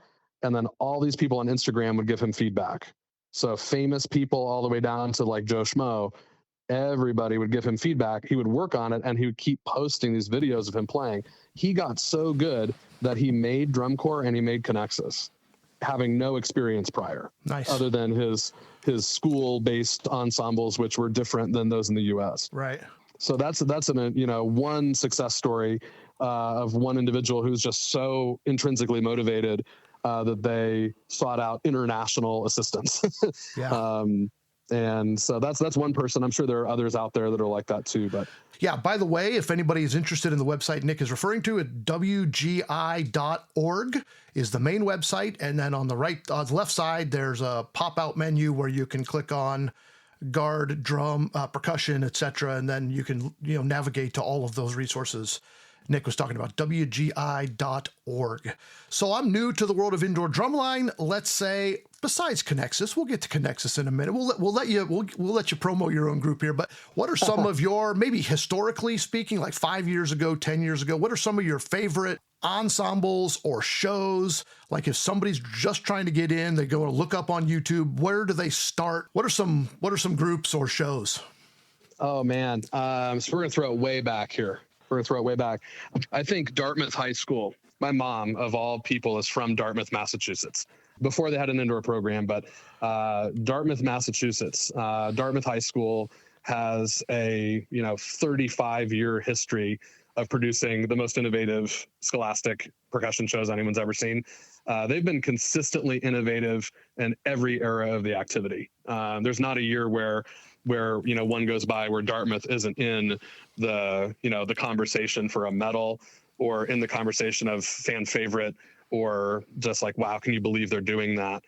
and then all these people on Instagram would give him feedback. So famous people all the way down to like Joe Schmo, everybody would give him feedback. He would work on it, and he would keep posting these videos of him playing. He got so good that he made drum corps and he made ConneXus, having no experience prior, nice, other than his school-based ensembles, which were different than those in the U.S. Right. So that's one success story of one individual who's just so intrinsically motivated that they sought out international assistance. Yeah. And so that's one person. I'm sure there are others out there that are like that too. But yeah, by the way, if anybody is interested in the website Nick is referring to, WGI.org is the main website. And then on the left side, there's a pop-out menu where you can click on guard, drum, percussion, etc. And then you can navigate to all of those resources Nick was talking about, WGI.org. So I'm new to the world of indoor drumline. Let's say, besides ConneXus, we'll get to ConneXus in a minute. We'll let you promo your own group here. But what are some of your, maybe historically speaking, like 5 years ago, 10 years ago, what are some of your favorite ensembles or shows? Like if somebody's just trying to get in, they go to look up on YouTube, where do they start? What are some groups or shows? Oh man. So we're going to throw it way back here. I think Dartmouth High School. My mom, of all people, is from Dartmouth, Massachusetts. Before they had an indoor program, but Dartmouth, Massachusetts, Dartmouth High School has a 35-year history of producing the most innovative scholastic percussion shows anyone's ever seen. They've been consistently innovative in every era of the activity. There's not a year where one goes by where Dartmouth isn't in the conversation for a medal, or in the conversation of fan favorite, or just like, wow, can you believe they're doing that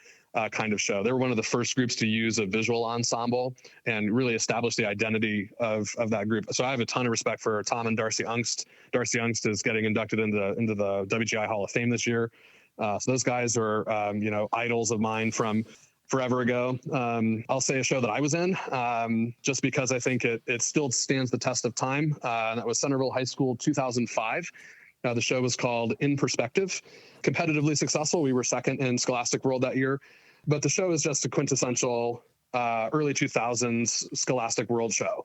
kind of show. They were one of the first groups to use a visual ensemble and really establish the identity of that group. So I have a ton of respect for Tom and Darcy Ungst. Darcy Ungst is getting inducted into the WGI Hall of Fame this year. So those guys are, idols of mine from forever ago. I'll say a show that I was in, just because I think it still stands the test of time. And that was Centerville High School 2005. The show was called In Perspective. Competitively successful. We were second in Scholastic World that year. But the show is just a quintessential early 2000s Scholastic World show.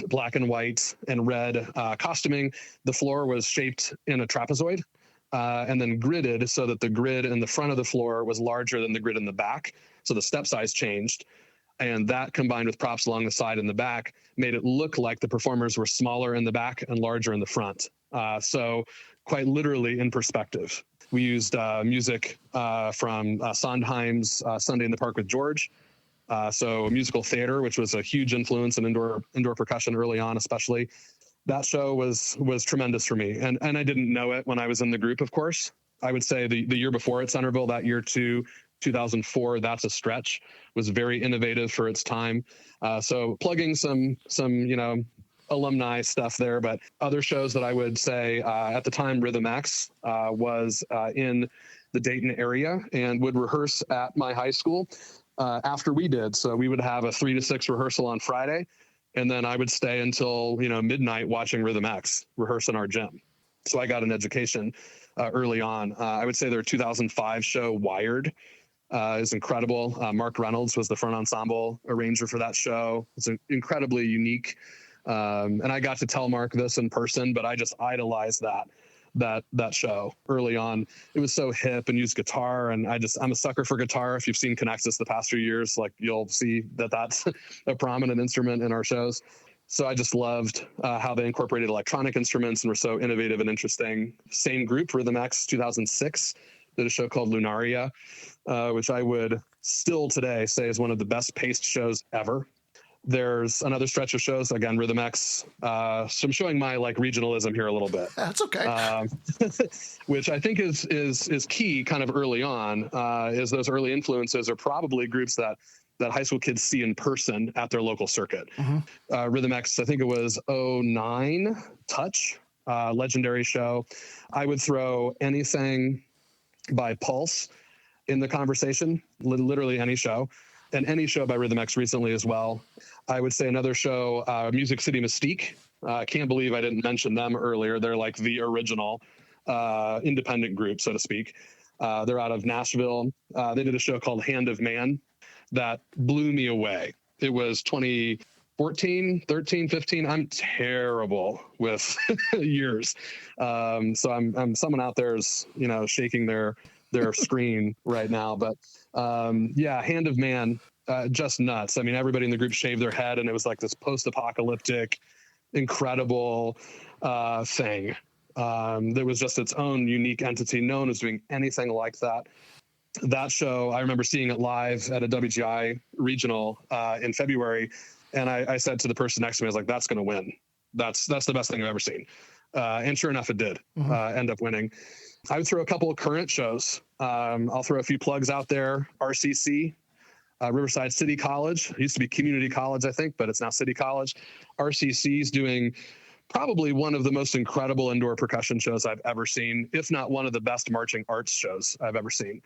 Black and white and red costuming. The floor was shaped in a trapezoid and then gridded so that the grid in the front of the floor was larger than the grid in the back. So the step size changed. And that, combined with props along the side and the back, made it look like the performers were smaller in the back and larger in the front. So quite literally in perspective. We used music from Sondheim's Sunday in the Park with George. So musical theater, which was a huge influence in indoor percussion early on, especially. That show was tremendous for me. And I didn't know it when I was in the group, of course. I would say the year before at Centerville, that year too, 2004, That's a Stretch, was very innovative for its time. So plugging some alumni stuff there, but other shows that I would say at the time, Rhythm X was in the Dayton area and would rehearse at my high school after we did. So we would have a 3 to 6 rehearsal on Friday, and then I would stay until midnight watching Rhythm X rehearse in our gym. So I got an education early on. I would say their 2005 show Wired is incredible. Mark Reynolds was the front ensemble arranger for that show. It's incredibly unique. And I got to tell Mark this in person, but I just idolized that show early on. It was so hip and used guitar, and I'm a sucker for guitar. If you've seen ConneXus the past few years, like you'll see that's a prominent instrument in our shows. So I just loved how they incorporated electronic instruments and were so innovative and interesting. Same group, Rhythm X 2006, did a show called Lunaria, which I would still today say is one of the best paced shows ever. There's another stretch of shows, again, Rhythm X. So I'm showing my regionalism here a little bit. That's okay. Which I think is key kind of early on, is those early influences are probably groups that high school kids see in person at their local circuit. Mm-hmm. Rhythm X, I think it was 2009, Touch, legendary show. I would throw anything by Pulse in the conversation, literally any show. And any show by Rhythm X recently as well. I would say another show, Music City Mystique. I can't believe I didn't mention them earlier. They're like the original independent group, so to speak. They're out of Nashville. They did a show called Hand of Man that blew me away. It was 2014, 13, 15. I'm terrible with years. So I'm someone out there is, shaking their screen right now. But Hand of Man, just nuts. I mean, everybody in the group shaved their head, and it was like this post-apocalyptic, incredible thing. There was just its own unique entity. No one was doing anything like that. That show, I remember seeing it live at a WGI regional in February, and I said to the person next to me, I was like, that's going to win. That's the best thing I've ever seen. And sure enough, it did end up winning. I would throw a couple of current shows. I'll throw a few plugs out there. RCC, Riverside City College. It used to be Community College, I think, but it's now City College. RCC is doing probably one of the most incredible indoor percussion shows I've ever seen, if not one of the best marching arts shows I've ever seen.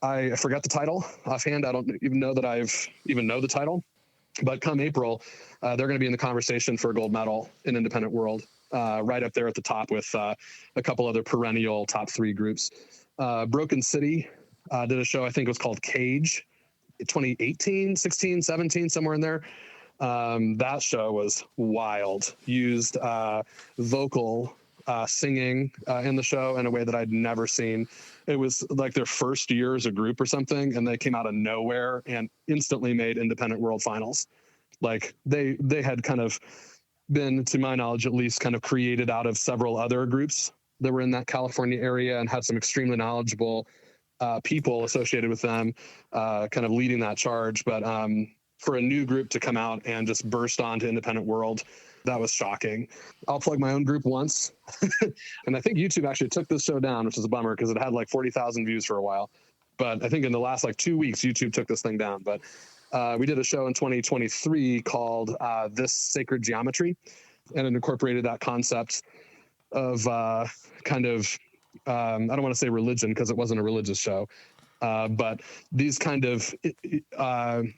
I forget the title offhand. I don't even know that I've even know the title. But come April, they're going to be in the conversation for a gold medal in Independent World. right up there at the top with a couple other perennial top 3 groups. Broken City did a show, I think it was called Cage, 2018, 16, 17, somewhere in there. That show was wild. Used vocal singing in the show in a way that I'd never seen. It was like their first year as a group or something, and they came out of nowhere and instantly made independent world finals. Like they had kind of been, to my knowledge at least, kind of created out of several other groups that were in that California area and had some extremely knowledgeable people associated with them kind of leading that charge. But for a new group to come out and just burst onto independent world, that was shocking. I'll plug my own group once. And I think YouTube actually took this show down, which is a bummer because it had like 40,000 views for a while. But I think in the last like 2 weeks, YouTube took this thing down. But we did a show in 2023 called This Sacred Geometry, and it incorporated that concept of kind of, I don't want to say religion because it wasn't a religious show, but these kind of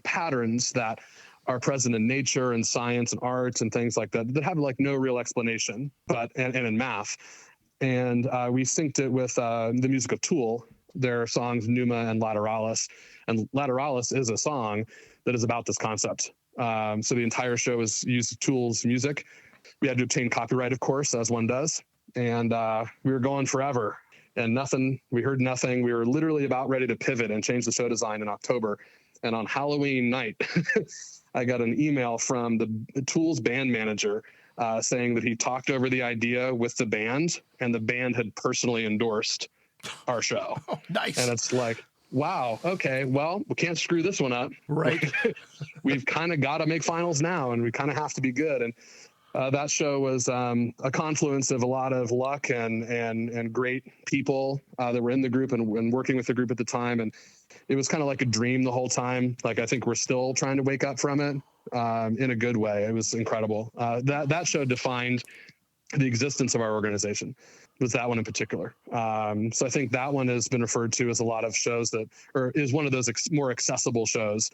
patterns that are present in nature and science and arts and things like that have like no real explanation, but and in math. And we synced it with the music of Tool, their songs Numa and Lateralis. And Lateralis is a song that is about this concept. So the entire show is used Tool's music. We had to obtain copyright, of course, as one does. And we were going forever and we heard nothing. We were literally about ready to pivot and change the show design in October. And on Halloween night, I got an email from the Tool's band manager saying that he talked over the idea with the band and the band had personally endorsed our show. Oh, nice. And it's like, wow, okay, well, we can't screw this one up. Right. We've kind of got to make finals now, and we kind of have to be good. And that show was a confluence of a lot of luck and great people that were in the group and working with the group at the time. And it was kind of like a dream the whole time. Like, I think we're still trying to wake up from it in a good way. It was incredible. That show defined the existence of our organization, was that one in particular. So I think that one has been referred to as a lot of shows or is one of those more accessible shows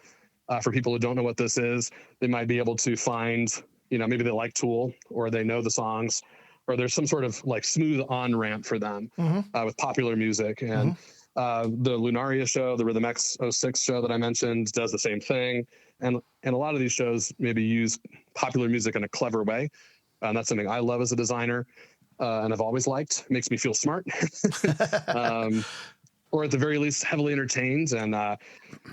for people who don't know what this is. They might be able to find, maybe they like Tool or they know the songs, or there's some sort of like smooth on-ramp for them with popular music. And the Lunaria show, the Rhythm X06 show that I mentioned, does the same thing. And a lot of these shows maybe use popular music in a clever way. And that's something I love as a designer. And I've always liked. It makes me feel smart. Or at the very least, heavily entertained. And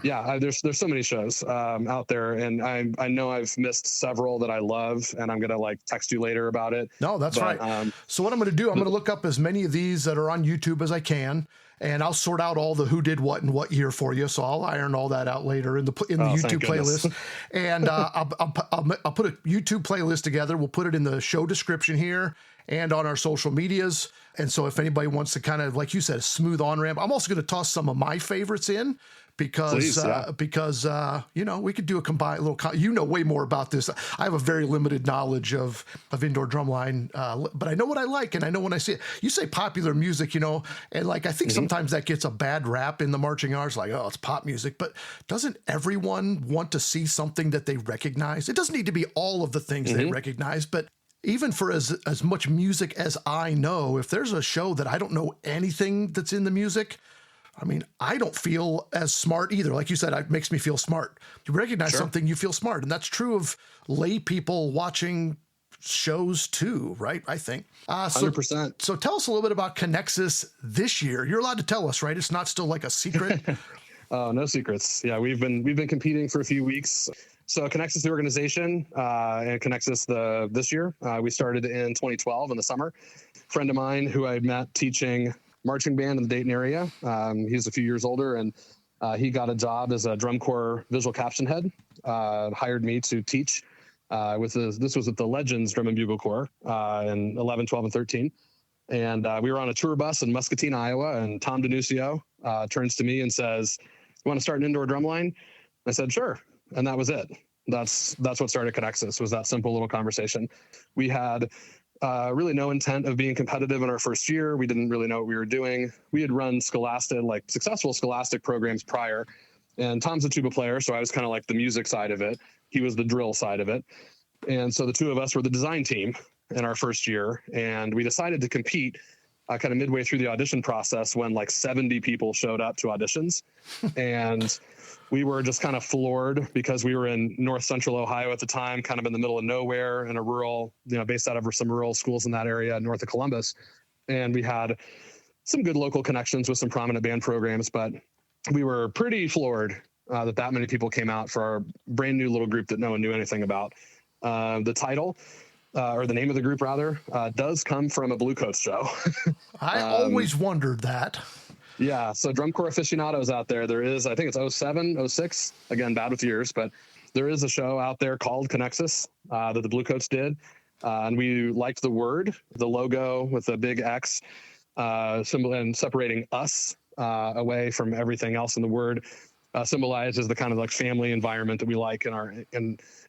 there's so many shows out there. And I know I've missed several that I love, and I'm going to text you later about it. No, that's right. So what I'm going to do, I'm going to look up as many of these that are on YouTube as I can. And I'll sort out all the who did what in what year for you. So I'll iron all that out later in the YouTube playlist. And I'll put a YouTube playlist together. We'll put it in the show description here and on our social medias. And so if anybody wants to kind of, like you said, a smooth on-ramp, I'm also going to toss some of my favorites in because, we could do a combined little, way more about this. I have a very limited knowledge of indoor drumline, but I know what I like. And I know when I see it, you say popular music, and I think sometimes that gets a bad rap in the marching arts, like, oh, it's pop music, but doesn't everyone want to see something that they recognize? It doesn't need to be all of the things they recognize, but even for as much music as I know, if there's a show that I don't know anything that's in the music, I mean, I don't feel as smart either. Like you said, it makes me feel smart. You recognize something, you feel smart. And that's true of lay people watching shows too, right? I think. 100%. So tell us a little bit about ConneXus this year. You're allowed to tell us, right? It's not still like a secret. No secrets. Yeah, we've been competing for a few weeks. So ConneXus, the organization, and ConneXus this year, we started in 2012 in the summer. A friend of mine who I met teaching marching band in the Dayton area, he's a few years older, and he got a job as a drum corps visual caption head, hired me to teach. This was at the Legends Drum and Bugle Corps in 11, 12, and 13. And we were on a tour bus in Muscatine, Iowa, and Tom Denuncio turns to me and says, "You want to start an indoor drumline?" I said, "Sure." And that was it. That's what started ConneXus, was that simple little conversation. We had really no intent of being competitive in our first year. We didn't really know what we were doing. We had run successful Scholastic programs prior. And Tom's a tuba player, so I was kind of like the music side of it. He was the drill side of it. And so the two of us were the design team. in our first year, and we decided to compete kind of midway through the audition process when like 70 people showed up to auditions. And we were just kind of floored because we were in north central Ohio at the time, kind of in the middle of nowhere in a rural, based out of some rural schools in that area north of Columbus. And we had some good local connections with some prominent band programs, but we were pretty floored that many people came out for our brand new little group that no one knew anything about. The title, or the name of the group rather, does come from a Blue Coats show. I always wondered that. Yeah, so drum corps aficionados out there, there is, I think it's 07, 06, again, bad with years, but there is a show out there called ConneXus that the Blue Coats did, and we liked the word, the logo with a big X symbol, and separating us away from everything else in the word symbolizes the kind of like family environment that we like in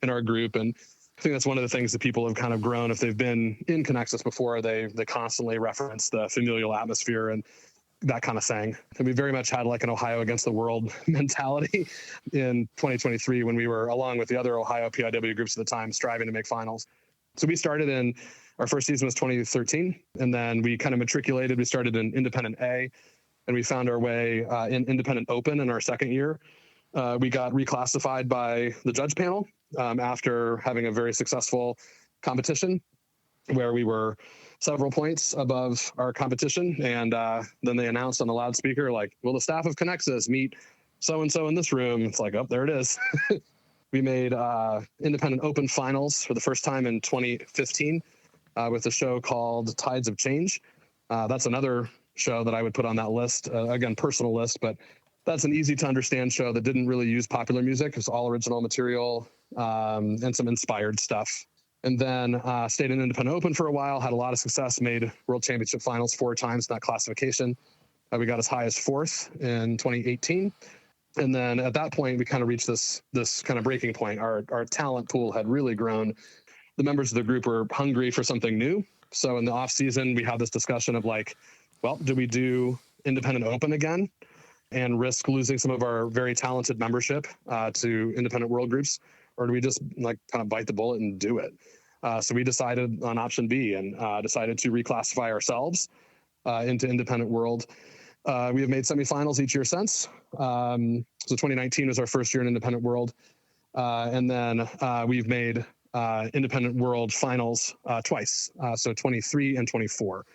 our group. And I think that's one of the things that people have kind of grown. If they've been in ConneXus before, they constantly reference the familial atmosphere and that kind of thing. And we very much had like an Ohio against the world mentality in 2023 when we were, along with the other Ohio PIW groups at the time, striving to make finals. So we started in, our first season was 2013, and then we kind of matriculated. We started in Independent A, and we found our way in Independent Open in our second year. We got reclassified by the judge panel after having a very successful competition where we were several points above our competition. And then they announced on the loudspeaker, like, will the staff of ConneXus meet so-and-so in this room? It's like, oh, there it is. We made Independent Open finals for the first time in 2015 with a show called Tides of Change. That's another show that I would put on that list, again, personal list, but that's an easy to understand show that didn't really use popular music. It was all original material and some inspired stuff. And then stayed in Independent Open for a while, had a lot of success, made World Championship finals 4 times in that classification. We got as high as 4th in 2018. And then at that point, we kind of reached this kind of breaking point. Our talent pool had really grown. The members of the group were hungry for something new. So in the off season, we had this discussion of like, well, do we do Independent Open again and risk losing some of our very talented membership to independent world groups? Or do we just like kind of bite the bullet and do it? So we decided on option B and decided to reclassify ourselves into independent world. We have made semifinals each year since. So 2019 was our first year in independent world. And then we've made independent world finals twice. So 23 and 24.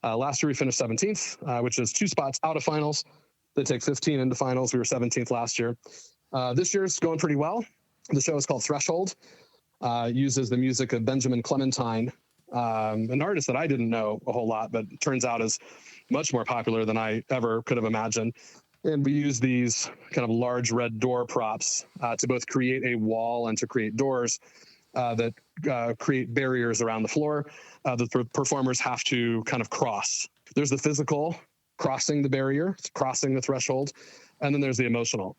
Last year we finished 17th, which is 2 spots out of finals. They take 15 into finals. We were 17th last year. This year's going pretty well. The show is called Threshold. Uses the music of Benjamin Clementine, an artist that I didn't know a whole lot, but turns out is much more popular than I ever could have imagined. And we use these kind of large red door props to both create a wall and to create doors that create barriers around the floor that the performers have to kind of cross. There's the physical, crossing the barrier, crossing the threshold, and then there's the emotional,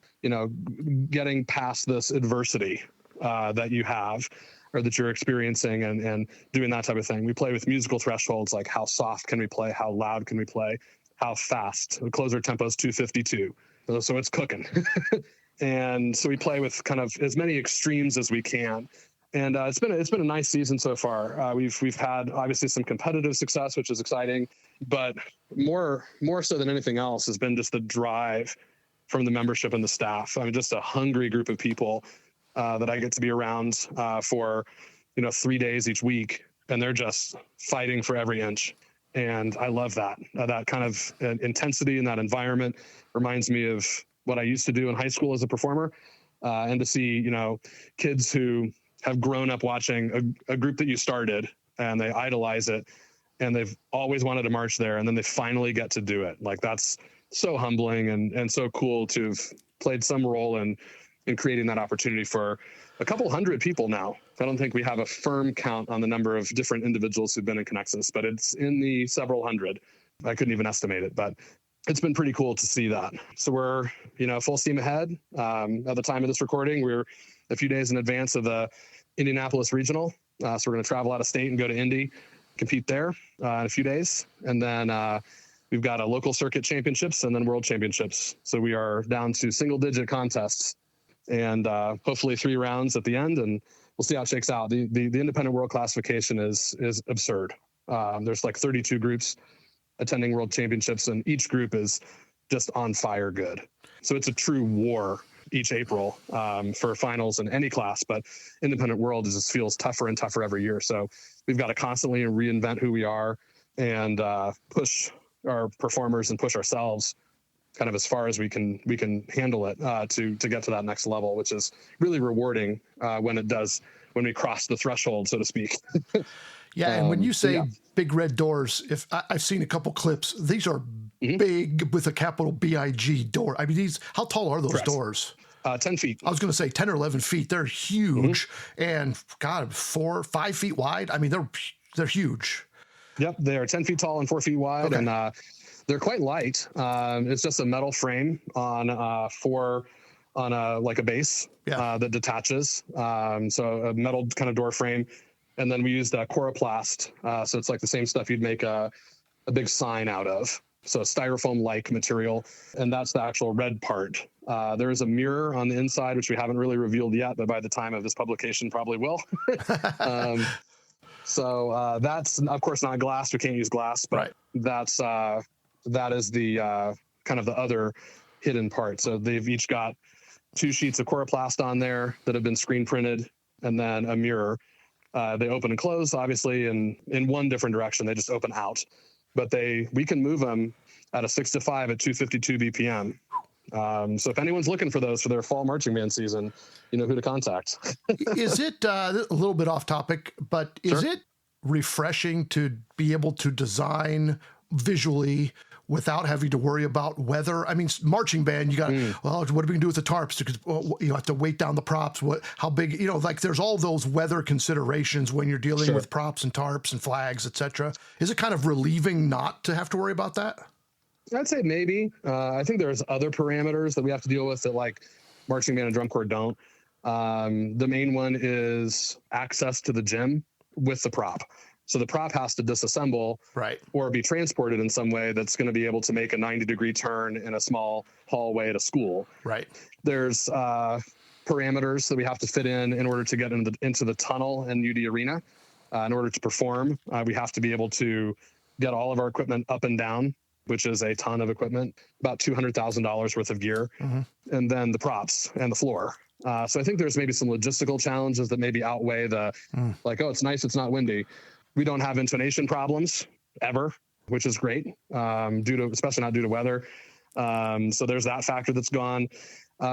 getting past this adversity that you have or that you're experiencing and doing that type of thing. We play with musical thresholds, like how soft can we play? How loud can we play? How fast? The closer tempo is 252. So it's cooking. And so we play with kind of as many extremes as we can. And it's been a nice season so far. We've had obviously some competitive success, which is exciting, but more so than anything else has been just the drive from the membership and the staff. I mean, just a hungry group of people that I get to be around for 3 days each week, and they're just fighting for every inch. And I love that. That kind of intensity in that environment reminds me of what I used to do in high school as a performer, and to see kids who have grown up watching a group that you started and they idolize it and they've always wanted to march there, and then they finally get to do it. Like, that's so humbling and so cool to have played some role in creating that opportunity for a couple hundred people now. I don't think we have a firm count on the number of different individuals who've been in ConneXus, but it's in the several hundred. I couldn't even estimate it, but it's been pretty cool to see that. So we're, full steam ahead. At the time of this recording, we're a few days in advance of the Indianapolis Regional. So we're going to travel out of state and go to Indy, compete there in a few days. And then we've got a local circuit championships and then world championships. So we are down to single digit contests and hopefully 3 rounds at the end. And we'll see how it shakes out. The independent world classification is absurd. There's like 32 groups attending world championships, and each group is just on fire good. So it's a true war each April for finals in any class, but independent world just feels tougher and tougher every year. So we've got to constantly reinvent who we are and push our performers and push ourselves kind of as far as we can handle it to get to that next level, which is really rewarding when we cross the threshold, so to speak. Yeah, and when you say big red doors, if I've seen a couple clips, these are big with a capital B-I-G door. I mean, how tall are those Correct. doors? 10 feet. I was going to say 10 or 11 feet. They're huge, and God, 4 or 5 feet wide. I mean, they're huge. Yep, they are 10 feet tall and 4 feet wide, and they're quite light. It's just a metal frame on a base that detaches. So a metal kind of door frame. And then we used coroplast. So it's like the same stuff you'd make a big sign out of. So styrofoam-like material. And that's the actual red part. There is a mirror on the inside, which we haven't really revealed yet, but by the time of this publication probably will. So that's, of course, not glass. We can't use glass, but that is the kind of the other hidden part. So they've each got 2 sheets of coroplast on there that have been screen printed, and then a mirror. They open and close, obviously, in one different direction. They just open out, but we can move them at a 6 to 5 at 252 BPM. So if anyone's looking for those for their fall marching band season, you know who to contact. Is it a little bit off topic, but is it refreshing to be able to design visually without having to worry about weather? I mean, marching band, you got, well, what are we going to do with the tarps? Because you have to weight down the props. How big, like there's all those weather considerations when you're dealing with props and tarps and flags, etc. Is it kind of relieving not to have to worry about that? I'd say maybe. I think there's other parameters that we have to deal with that like marching band and drum corps don't. The main one is access to the gym with the prop. So the prop has to disassemble or be transported in some way that's going to be able to make a 90-degree turn in a small hallway at a school. There's parameters that we have to fit in order to get into the tunnel in UD Arena. In order to perform, we have to be able to get all of our equipment up and down, which is a ton of equipment, about $200,000 worth of gear, and then the props and the floor. So I think there's maybe some logistical challenges that maybe outweigh the like, oh, it's nice, it's not windy. We don't have intonation problems ever, which is great, especially not due to weather. So there's that factor that's gone.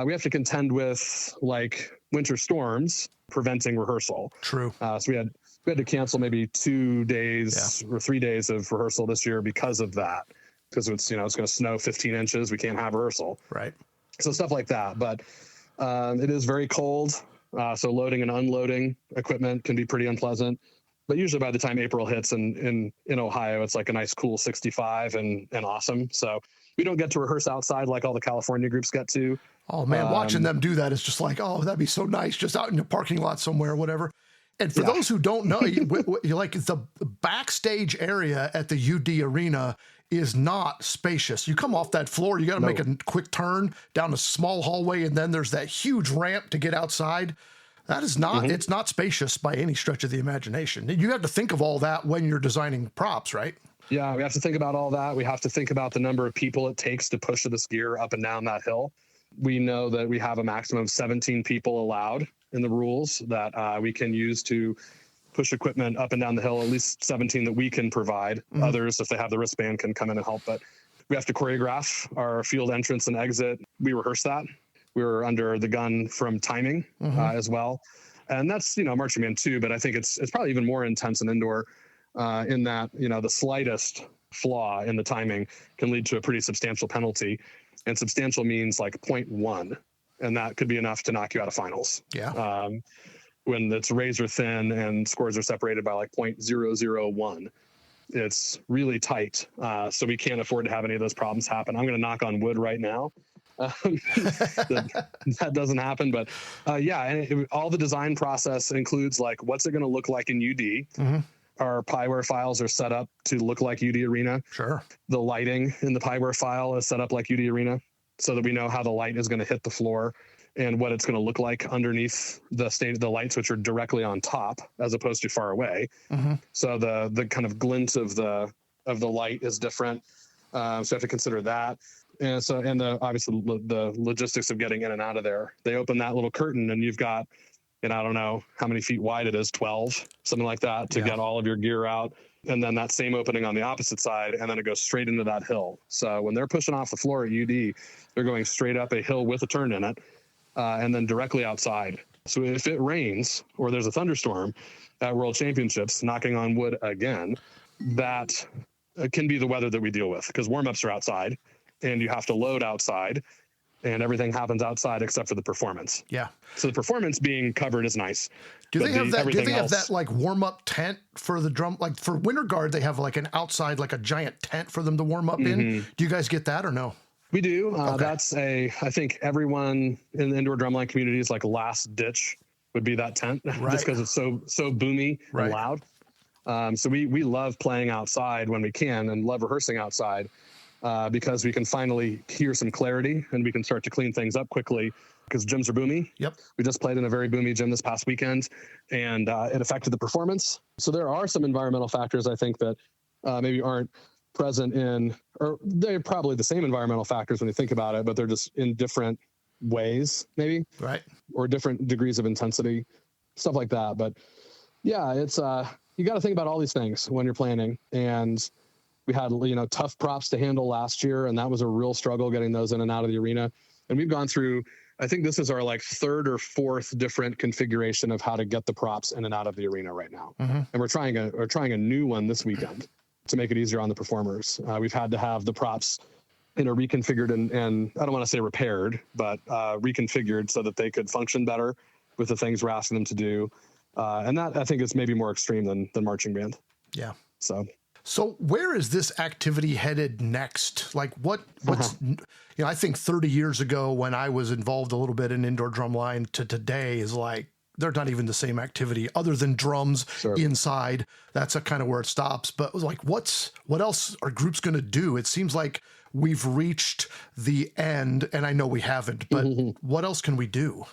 We have to contend with like winter storms preventing rehearsal. So we had to cancel maybe 2 days or 3 days of rehearsal this year because of that. Because it's going to snow 15 inches, we can't have rehearsal. So stuff like that. But it is very cold. So loading and unloading equipment can be pretty unpleasant. But usually by the time April hits in Ohio, it's like a nice cool 65 and awesome. So we don't get to rehearse outside like all the California groups get to. Oh man, watching them do that is just like, oh, that'd be so nice, just out in the parking lot somewhere or whatever. And for those who don't know, like the backstage area at the UD Arena is not spacious. You come off that floor, you got to make a quick turn down a small hallway, and then there's that huge ramp to get outside. That is not, it's not spacious by any stretch of the imagination. You have to think of all that when you're designing props, right? Yeah, we have to think about all that. We have to think about the number of people it takes to push this gear up and down that hill. We know that we have a maximum of 17 people allowed in the rules that we can use to push equipment up and down the hill, at least 17 that we can provide. Others, if they have the wristband, can come in and help. But we have to choreograph our field entrance and exit. We rehearse that. We were under the gun from timing as well. And that's, marching band too, but I think it's probably even more intense in indoor in that, the slightest flaw in the timing can lead to a pretty substantial penalty. And substantial means like 0.1. And that could be enough to knock you out of finals. When it's razor thin and scores are separated by like 0.001. It's really tight. So we can't afford to have any of those problems happen. I'm going to knock on wood right now. That doesn't happen, but all the design process includes like, what's it going to look like in UD? Our Pieware files are set up to look like UD Arena. The lighting in the Pieware file is set up like UD Arena so that we know how the light is going to hit the floor. and what it's going to look like underneath the lights, which are directly on top as opposed to far away. Mm-hmm. So the kind of glint of the light is different. So you have to consider that. And so, and obviously the logistics of getting in and out of there. They open that little curtain and you've got, and I don't know how many feet wide it is, 12, something like that, to get all of your gear out. And then that same opening on the opposite side, and then it goes straight into that hill. So when they're pushing off the floor at UD, they're going straight up a hill with a turn in it, and then directly outside. So if it rains or there's a thunderstorm at World Championships, knocking on wood again, that can be the weather that we deal with, because warm-ups are outside and you have to load outside and everything happens outside except for the performance. Yeah. So the performance being covered is nice. Do they have that? Do they have that like warm-up tent for the drum? Like for Winter Guard, they have like an outside, like a giant tent for them to warm up in. Do you guys get that or no? We do. That's I think everyone in the indoor drumline community is like last ditch would be that tent, just because it's so boomy and loud. So we love playing outside when we can and love rehearsing outside because we can finally hear some clarity and we can start to clean things up quickly because gyms are boomy. Yep. We just played in a very boomy gym this past weekend and it affected the performance. So there are some environmental factors, I think, that maybe aren't present in, or they're probably the same environmental factors when you think about it, but they're just in different ways, maybe. Right. Or different degrees of intensity, stuff like that. But yeah, it's, you got to think about all these things when you're planning. And we had, tough props to handle last year, and that was a real struggle getting those in and out of the arena. And we've gone through, I think this is our like third or fourth different configuration of how to get the props in and out of the arena right now. And we're trying a new one this weekend to make it easier on the performers. We've had to have the props, reconfigured and I don't want to say repaired, but reconfigured so that they could function better with the things we're asking them to do. And that I think is maybe more extreme than marching band. Yeah. So where is this activity headed next? Like what's, I think 30 years ago when I was involved a little bit in indoor drumline to today is like, they're not even the same activity other than drums inside. That's kind of where it stops. But it was like, what else are groups going to do? It seems like we've reached the end, and I know we haven't, but what else can we do?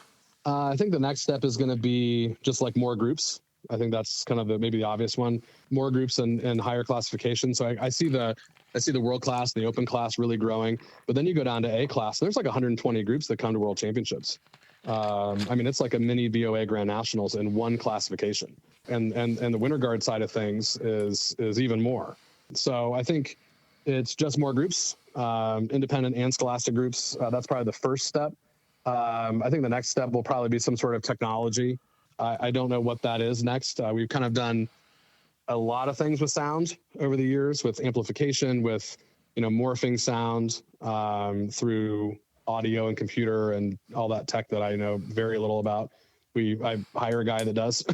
I think the next step is going to be just like more groups. I think that's kind of maybe the obvious one. More groups and higher classification. So I see the world class, the open class really growing, but then you go down to A class. And there's like 120 groups that come to World Championships. It's like a mini BOA Grand Nationals in one classification, and the Winter Guard side of things is even more. So I think it's just more groups, independent and scholastic groups. That's probably the first step. I think the next step will probably be some sort of technology. I don't know what that is next. We've kind of done a lot of things with sound over the years, with amplification, with morphing sound through audio and computer and all that tech that I know very little about. I hire a guy that does.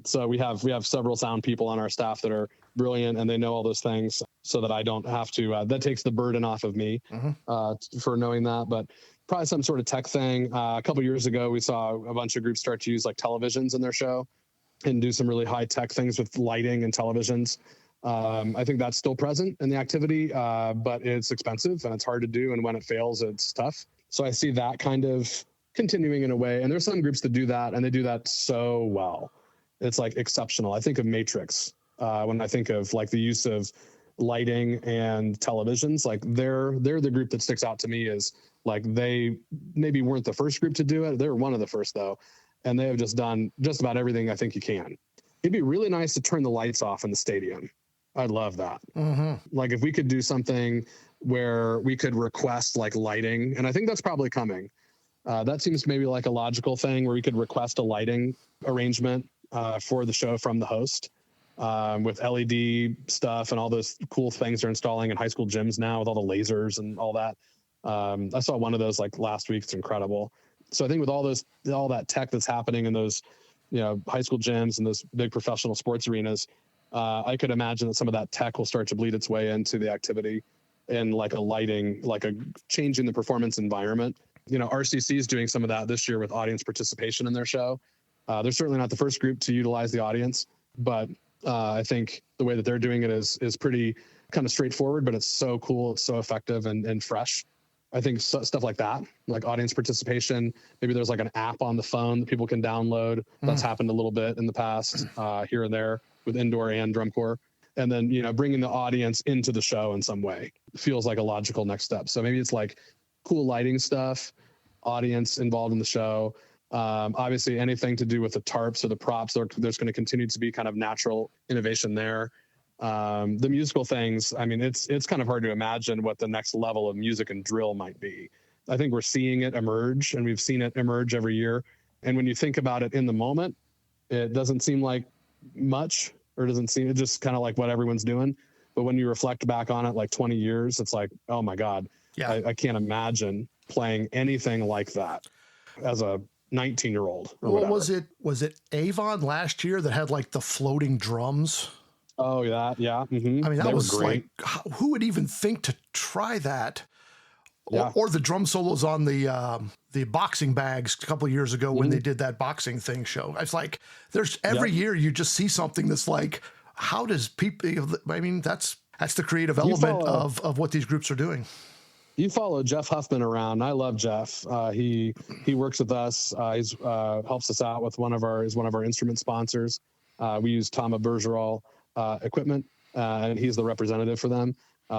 So we have several sound people on our staff that are brilliant and they know all those things so that I don't have to, that takes the burden off of me for knowing that. But probably some sort of tech thing. A couple of years ago, we saw a bunch of groups start to use like televisions in their show and do some really high tech things with lighting and televisions. I think that's still present in the activity, but it's expensive and it's hard to do. And when it fails, it's tough. So I see that kind of continuing in a way. And there's some groups that do that and they do that so well. It's like exceptional. I think of Matrix when I think of like the use of lighting and televisions. Like they're the group that sticks out to me is like they maybe weren't the first group to do it. They were one of the first though. And they have just done just about everything I think you can. It'd be really nice to turn the lights off in the stadium. I'd love that. Like if we could do something where we could request like lighting, and I think that's probably coming. That seems maybe like a logical thing where we could request a lighting arrangement for the show from the host with LED stuff and all those cool things they're installing in high school gyms now with all the lasers and all that. I saw one of those like last week. It's incredible. So I think with all that tech that's happening in those, high school gyms and those big professional sports arenas, I could imagine that some of that tech will start to bleed its way into the activity and like a lighting, like a change in the performance environment. RCC is doing some of that this year with audience participation in their show. They're certainly not the first group to utilize the audience, but I think the way that they're doing it is pretty kind of straightforward, but it's so cool. It's so effective and fresh. I think stuff like that, like audience participation. Maybe there's like an app on the phone that people can download. That's happened a little bit in the past, here and there with indoor and drum corps. And then, bringing the audience into the show in some way feels like a logical next step. So maybe it's like cool lighting stuff, audience involved in the show. Obviously, anything to do with the tarps or the props, there's going to continue to be kind of natural innovation there. The musical things, I mean, it's kind of hard to imagine what the next level of music and drill might be. I think we're seeing it emerge, and we've seen it emerge every year. And when you think about it in the moment, it doesn't seem like much, or doesn't seem, it's just kind of like what everyone's doing. But when you reflect back on it like 20 years, it's like, oh my God, yeah. I can't imagine playing anything like that as a 19-year-old. Well, was it Avon last year that had like the floating drums? Oh yeah, yeah. Mm-hmm. I mean, that was great. Like, who would even think to try that? Yeah. Or the drum solos on the boxing bags a couple of years ago when they did that boxing thing show. It's like there's every year you just see something that's like, how does people? I mean, that's the creative element of what these groups are doing. You follow Jeff Huffman around. I love Jeff. He works with us. He's helps us out with one of our instrument sponsors. We use Tama Bergeron equipment, and he's the representative for them.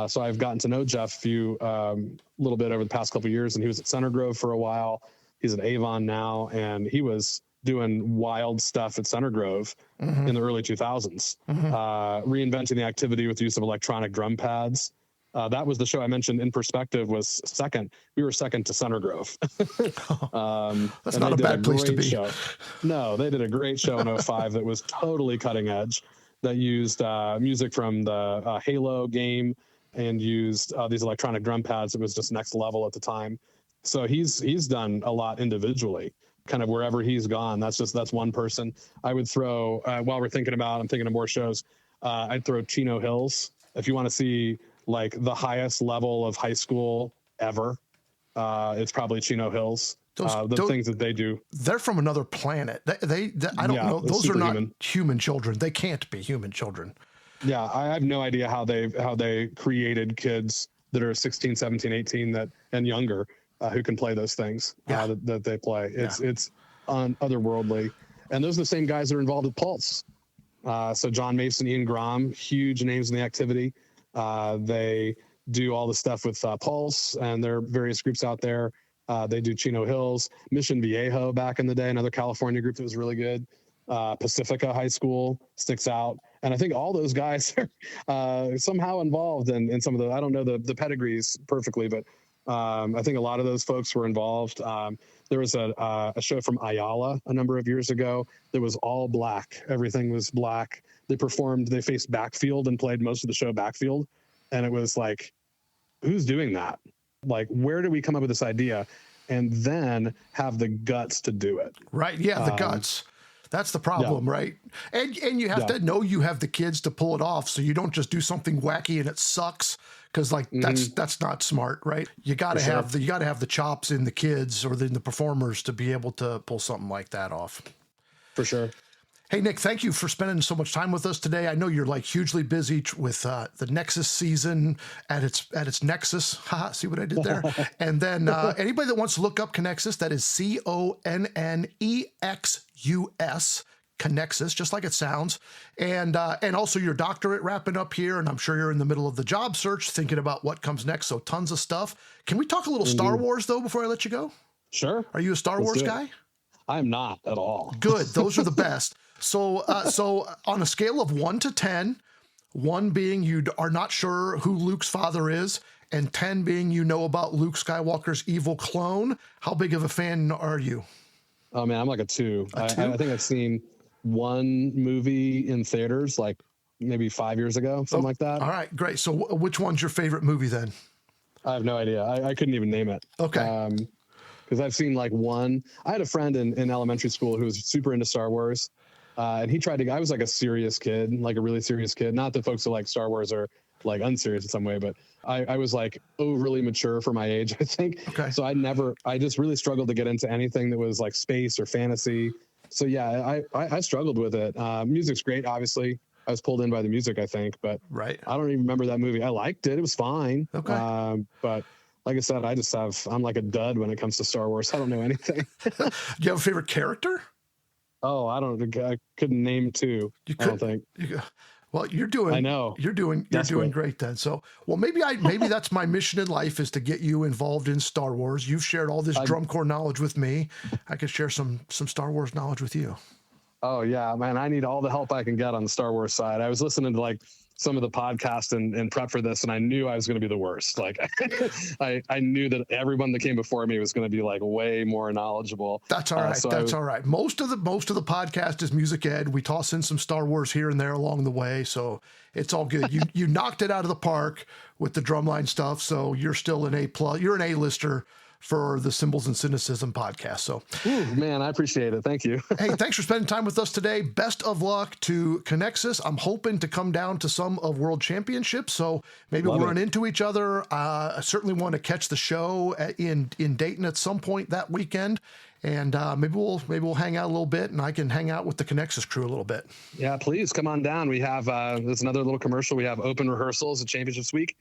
So I've gotten to know Jeff a little bit over the past couple of years, and he was at Center Grove for a while. He's at Avon now, and he was doing wild stuff at Center Grove in the early 2000s, reinventing the activity with the use of electronic drum pads. That was the show I mentioned. In Perspective was second. We were second to Center Grove. That's not a bad place to be. Show. No, they did a great show in 2005 that was totally cutting edge, that used music from the Halo game and used these electronic drum pads. It was just next level at the time. So he's done a lot individually, kind of wherever he's gone. That's one person. I would throw, while I'm thinking of more shows, I'd throw Chino Hills. If you want to see like the highest level of high school ever, it's probably Chino Hills. The things that they do. They're from another planet. They I don't know. Those are not human children. They can't be human children. Yeah, I have no idea how they created kids that are 16, 17, 18 and younger who can play those things that they play. It's otherworldly. And those are the same guys that are involved with Pulse. So John Mason, Ian Grom, huge names in the activity. They do all the stuff with Pulse, and there are various groups out there. They do Chino Hills, Mission Viejo back in the day, another California group that was really good. Pacifica High School sticks out. And I think all those guys are somehow involved in some of I don't know the pedigrees perfectly, but I think a lot of those folks were involved. There was a show from Ayala a number of years ago that was all black. Everything was black. They faced backfield and played most of the show backfield. And it was like, who's doing that? Like, where do we come up with this idea and then have the guts to do it? Right. Yeah. The guts. That's the problem, right? And you have to know you have the kids to pull it off. So you don't just do something wacky and it sucks. Cause like, that's not smart, right? You gotta have the chops in the kids or in the performers to be able to pull something like that off. For sure. Hey, Nick, thank you for spending so much time with us today. I know you're like hugely busy with the Nexus season at its Nexus. Haha, see what I did there? And then anybody that wants to look up ConneXus, that is ConneXus, ConneXus, just like it sounds. And also your doctorate wrapping up here, and I'm sure you're in the middle of the job search thinking about what comes next, so tons of stuff. Can we talk a little Star Wars, though, before I let you go? Sure. Are you a Star Wars guy? I'm not at all. Good. Those are the best. So on a scale of 1 to 10, 1 being you are not sure who Luke's father is, and 10 being you know about Luke Skywalker's evil clone, how big of a fan are you? Oh, man, I'm like a 2. I think I've seen one movie in theaters like maybe 5 years ago, something like that. All right, great. So which one's your favorite movie then? I have no idea. I couldn't even name it. Okay. Because I've seen like one. I had a friend in elementary school who was super into Star Wars. And he tried to, I was like a serious kid, like a really serious kid. Not that folks who like Star Wars are like unserious in some way, but I was like overly mature for my age, I think. Okay. So I just really struggled to get into anything that was like space or fantasy. So yeah, I struggled with it. Music's great, obviously. I was pulled in by the music, I think, but right. I don't even remember that movie. I liked it. It was fine. Okay. But like I said, I'm like a dud when it comes to Star Wars. I don't know anything. Do you have a favorite character? Oh, I couldn't name two. You I don't could. think. Well, I know. you're doing Desperate. great then. So, well, maybe that's my mission in life is to get you involved in Star Wars. You've shared all this drum corps knowledge with me. I could share some Star Wars knowledge with you. Oh yeah, man. I need all the help I can get on the Star Wars side. I was listening to like some of the podcasts and prep for this, and I knew I was going to be the worst. Like I knew that everyone that came before me was going to be like way more knowledgeable. That's all right. All right. Most of the podcast is music ed. We toss in some Star Wars here and there along the way, so it's all good. You knocked it out of the park with the drumline stuff, so you're still an A+. You're an A-lister for the Symbols and Cynicism podcast. So, ooh, man, I appreciate it. Thank you. Hey, thanks for spending time with us today. Best of luck to ConneXus. I'm hoping to come down to some of World Championships, so maybe we'll run into each other. I certainly want to catch the show in Dayton at some point that weekend. And maybe we'll hang out a little bit, and I can hang out with the ConneXus crew a little bit. Yeah, please come on down. We have there's another little commercial. We have open rehearsals at Championships Week,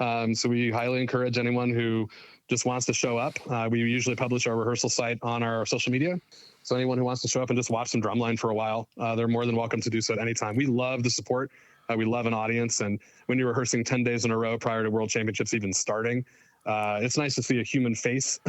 so we highly encourage anyone who just wants to show up. We usually publish our rehearsal site on our social media, so anyone who wants to show up and just watch some drumline for a while, they're more than welcome to do so at any time. We love the support. We love an audience, and when you're rehearsing 10 days in a row prior to World Championships even starting, it's nice to see a human face.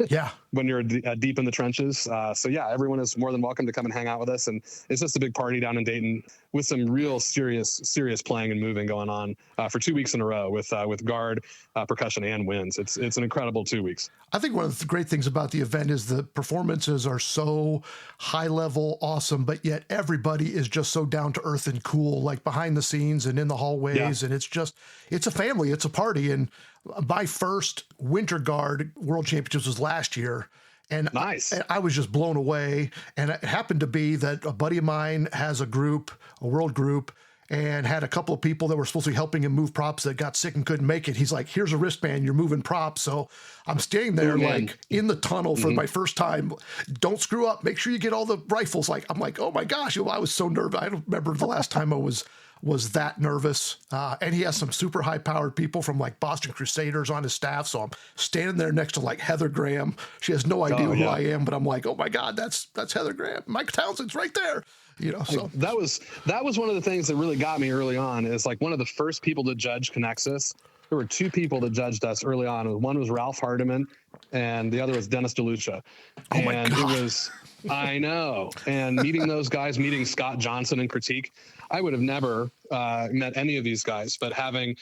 Yeah. When you're deep in the trenches. So yeah, everyone is more than welcome to come and hang out with us. And it's just a big party down in Dayton with some real serious playing and moving going on for 2 weeks in a row with guard, percussion, and winds. It's an incredible 2 weeks. I think one of the great things about the event is the performances are so high level, awesome, but yet everybody is just so down to earth and cool, like behind the scenes and in the hallways. Yeah. And it's a family, it's a party. And my first winter guard World Championships was last year. And nice. I was just blown away. And it happened to be that a buddy of mine has a world group, and had a couple of people that were supposed to be helping him move props that got sick and couldn't make it. He's like, here's a wristband, you're moving props. So I'm standing there like in the tunnel for my first time. Don't screw up. Make sure you get all the rifles. I'm like, oh my gosh, I was so nervous. I don't remember the last time I was that nervous. And he has some super high powered people from like Boston Crusaders on his staff. So I'm standing there next to like Heather Graham. She has no idea who I am, but I'm like, oh my God, that's Heather Graham. Mike Townsend's right there. So that was one of the things that really got me early on. Is like one of the first people to judge ConneXus. There were two people that judged us early on. One was Ralph Hardiman, and the other was Dennis DeLucia. Oh my God. I know. And meeting those guys, meeting Scott Johnson in Critique, I would have never met any of these guys. But having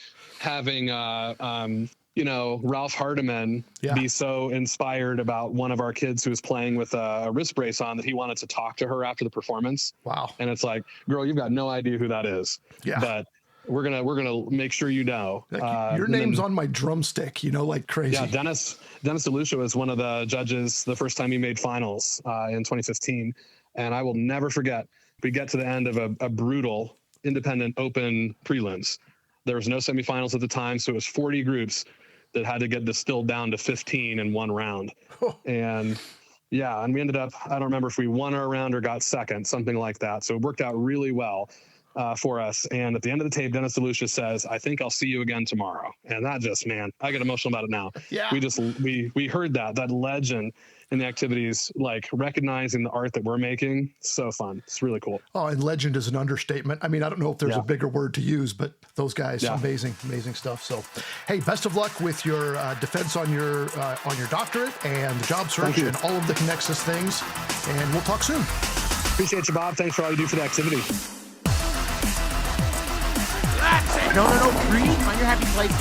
Ralph Hardiman be so inspired about one of our kids who was playing with a wrist brace on that he wanted to talk to her after the performance. Wow. And it's like, girl, you've got no idea who that is. Yeah. But we're gonna make sure you know. Your name's on my drumstick, like crazy. Yeah, Dennis DeLucia was one of the judges the first time he made finals in 2015. And I will never forget, we get to the end of a brutal independent open prelims. There was no semifinals at the time, so it was 40 groups that had to get distilled down to 15 in one round. And we ended up, I don't remember if we won our round or got second, something like that. So it worked out really well for us. And at the end of the tape, Dennis DeLucia says, I think I'll see you again tomorrow. And that just, man, I get emotional about it now. Yeah. We heard that legend in the activities, like recognizing the art that we're making. So fun. It's really cool. Oh, and legend is an understatement. I mean, I don't know if there's a bigger word to use, but those guys, amazing stuff. So, hey, best of luck with your defense on your doctorate and the job search and all of the ConneXus things. And we'll talk soon. Appreciate you, Bob. Thanks for all you do for the activity. That's it. No. Breathe. Find your happy place.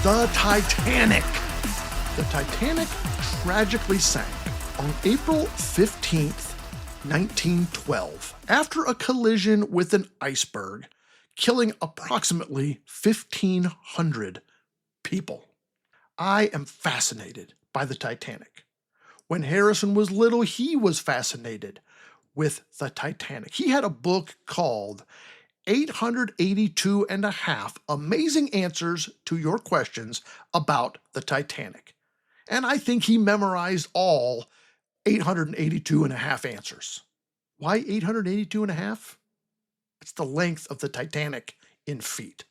The Titanic. The Titanic tragically sank on April 15th, 1912, after a collision with an iceberg, killing approximately 1,500 people. I am fascinated by the Titanic. When Harrison was little, he was fascinated with the Titanic. He had a book called 882 and a half amazing answers to your questions about the Titanic. And I think he memorized all 882 and a half answers. Why 882 and a half? It's the length of the Titanic in feet.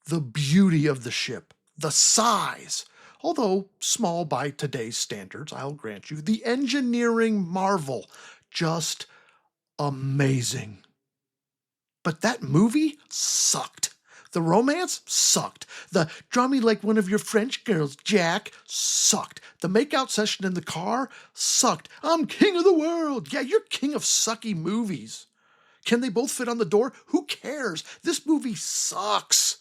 The beauty of the ship, the size, although small by today's standards, I'll grant you, the engineering marvel, just amazing. But that movie sucked. The romance sucked. The draw me like one of your French girls, Jack, sucked. The makeout session in the car sucked. I'm king of the world. Yeah, you're king of sucky movies. Can they both fit on the door? Who cares? This movie sucks.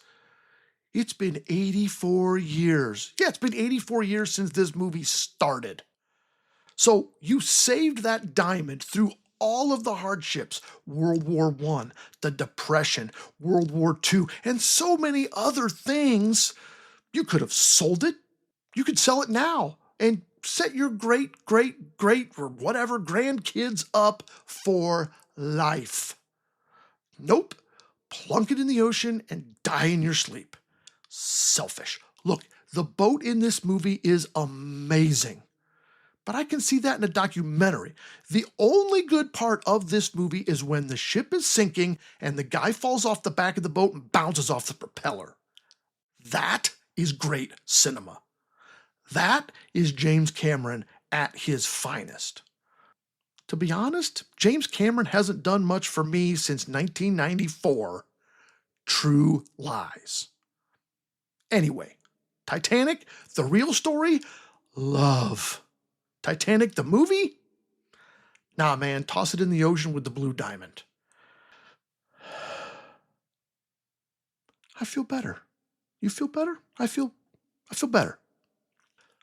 It's been 84 years. Yeah, it's been 84 years since this movie started. So you saved that diamond through all of the hardships, World War I, the Depression, World War II, and so many other things. You could have sold it. You could sell it now and set your great, or whatever grandkids up for life. Nope. Plunk it in the ocean and die in your sleep. Selfish. Look, the boat in this movie is amazing. But I can see that in a documentary. The only good part of this movie is when the ship is sinking and the guy falls off the back of the boat and bounces off the propeller. That is great cinema. That is James Cameron at his finest. To be honest, James Cameron hasn't done much for me since 1994. True Lies. Anyway, Titanic, the real story, love. Titanic, the movie? Nah, man, toss it in the ocean with the blue diamond. I feel better. You feel better? I feel better.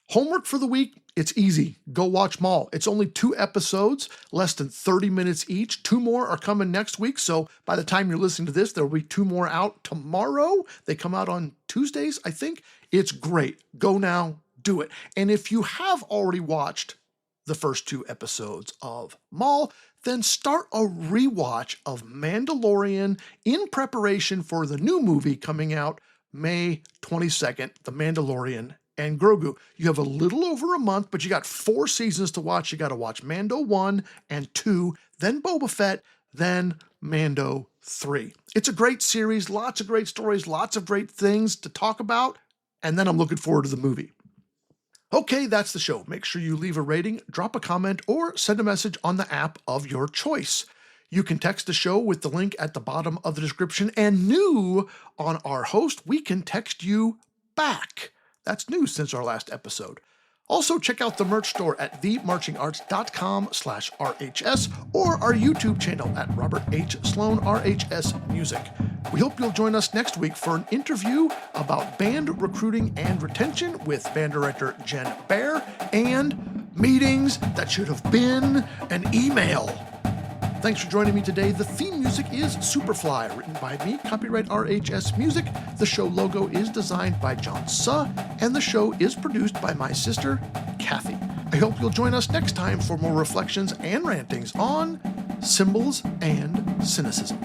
Homework for the week, it's easy. Go watch Mall. It's only 2 episodes, less than 30 minutes each. 2 more are coming next week, so by the time you're listening to this, there will be 2 more out tomorrow. They come out on Tuesdays, I think. It's great. Go now, do it. And if you have already watched the first 2 episodes of Mall, then start a rewatch of Mandalorian in preparation for the new movie coming out May 22nd, The Mandalorian and Grogu. You have a little over a month, but you got 4 seasons to watch. You got to watch Mando 1 and 2, then Boba Fett, then Mando 3. It's a great series, lots of great stories, lots of great things to talk about, and then I'm looking forward to the movie. Okay, that's the show. Make sure you leave a rating, drop a comment, or send a message on the app of your choice. You can text the show with the link at the bottom of the description, and new on our host, we can text you back. That's new since our last episode. Also, check out the merch store at themarchingarts.com/RHS or our YouTube channel at Robert H. Sloan RHS Music. We hope you'll join us next week for an interview about band recruiting and retention with band director Jen Baer and meetings that should have been an email. Thanks for joining me today. The theme music is Superfly, written by me, copyright RHS Music. The show logo is designed by John Suh, and the show is produced by my sister, Kathy. I hope you'll join us next time for more reflections and rantings on symbols and cynicism.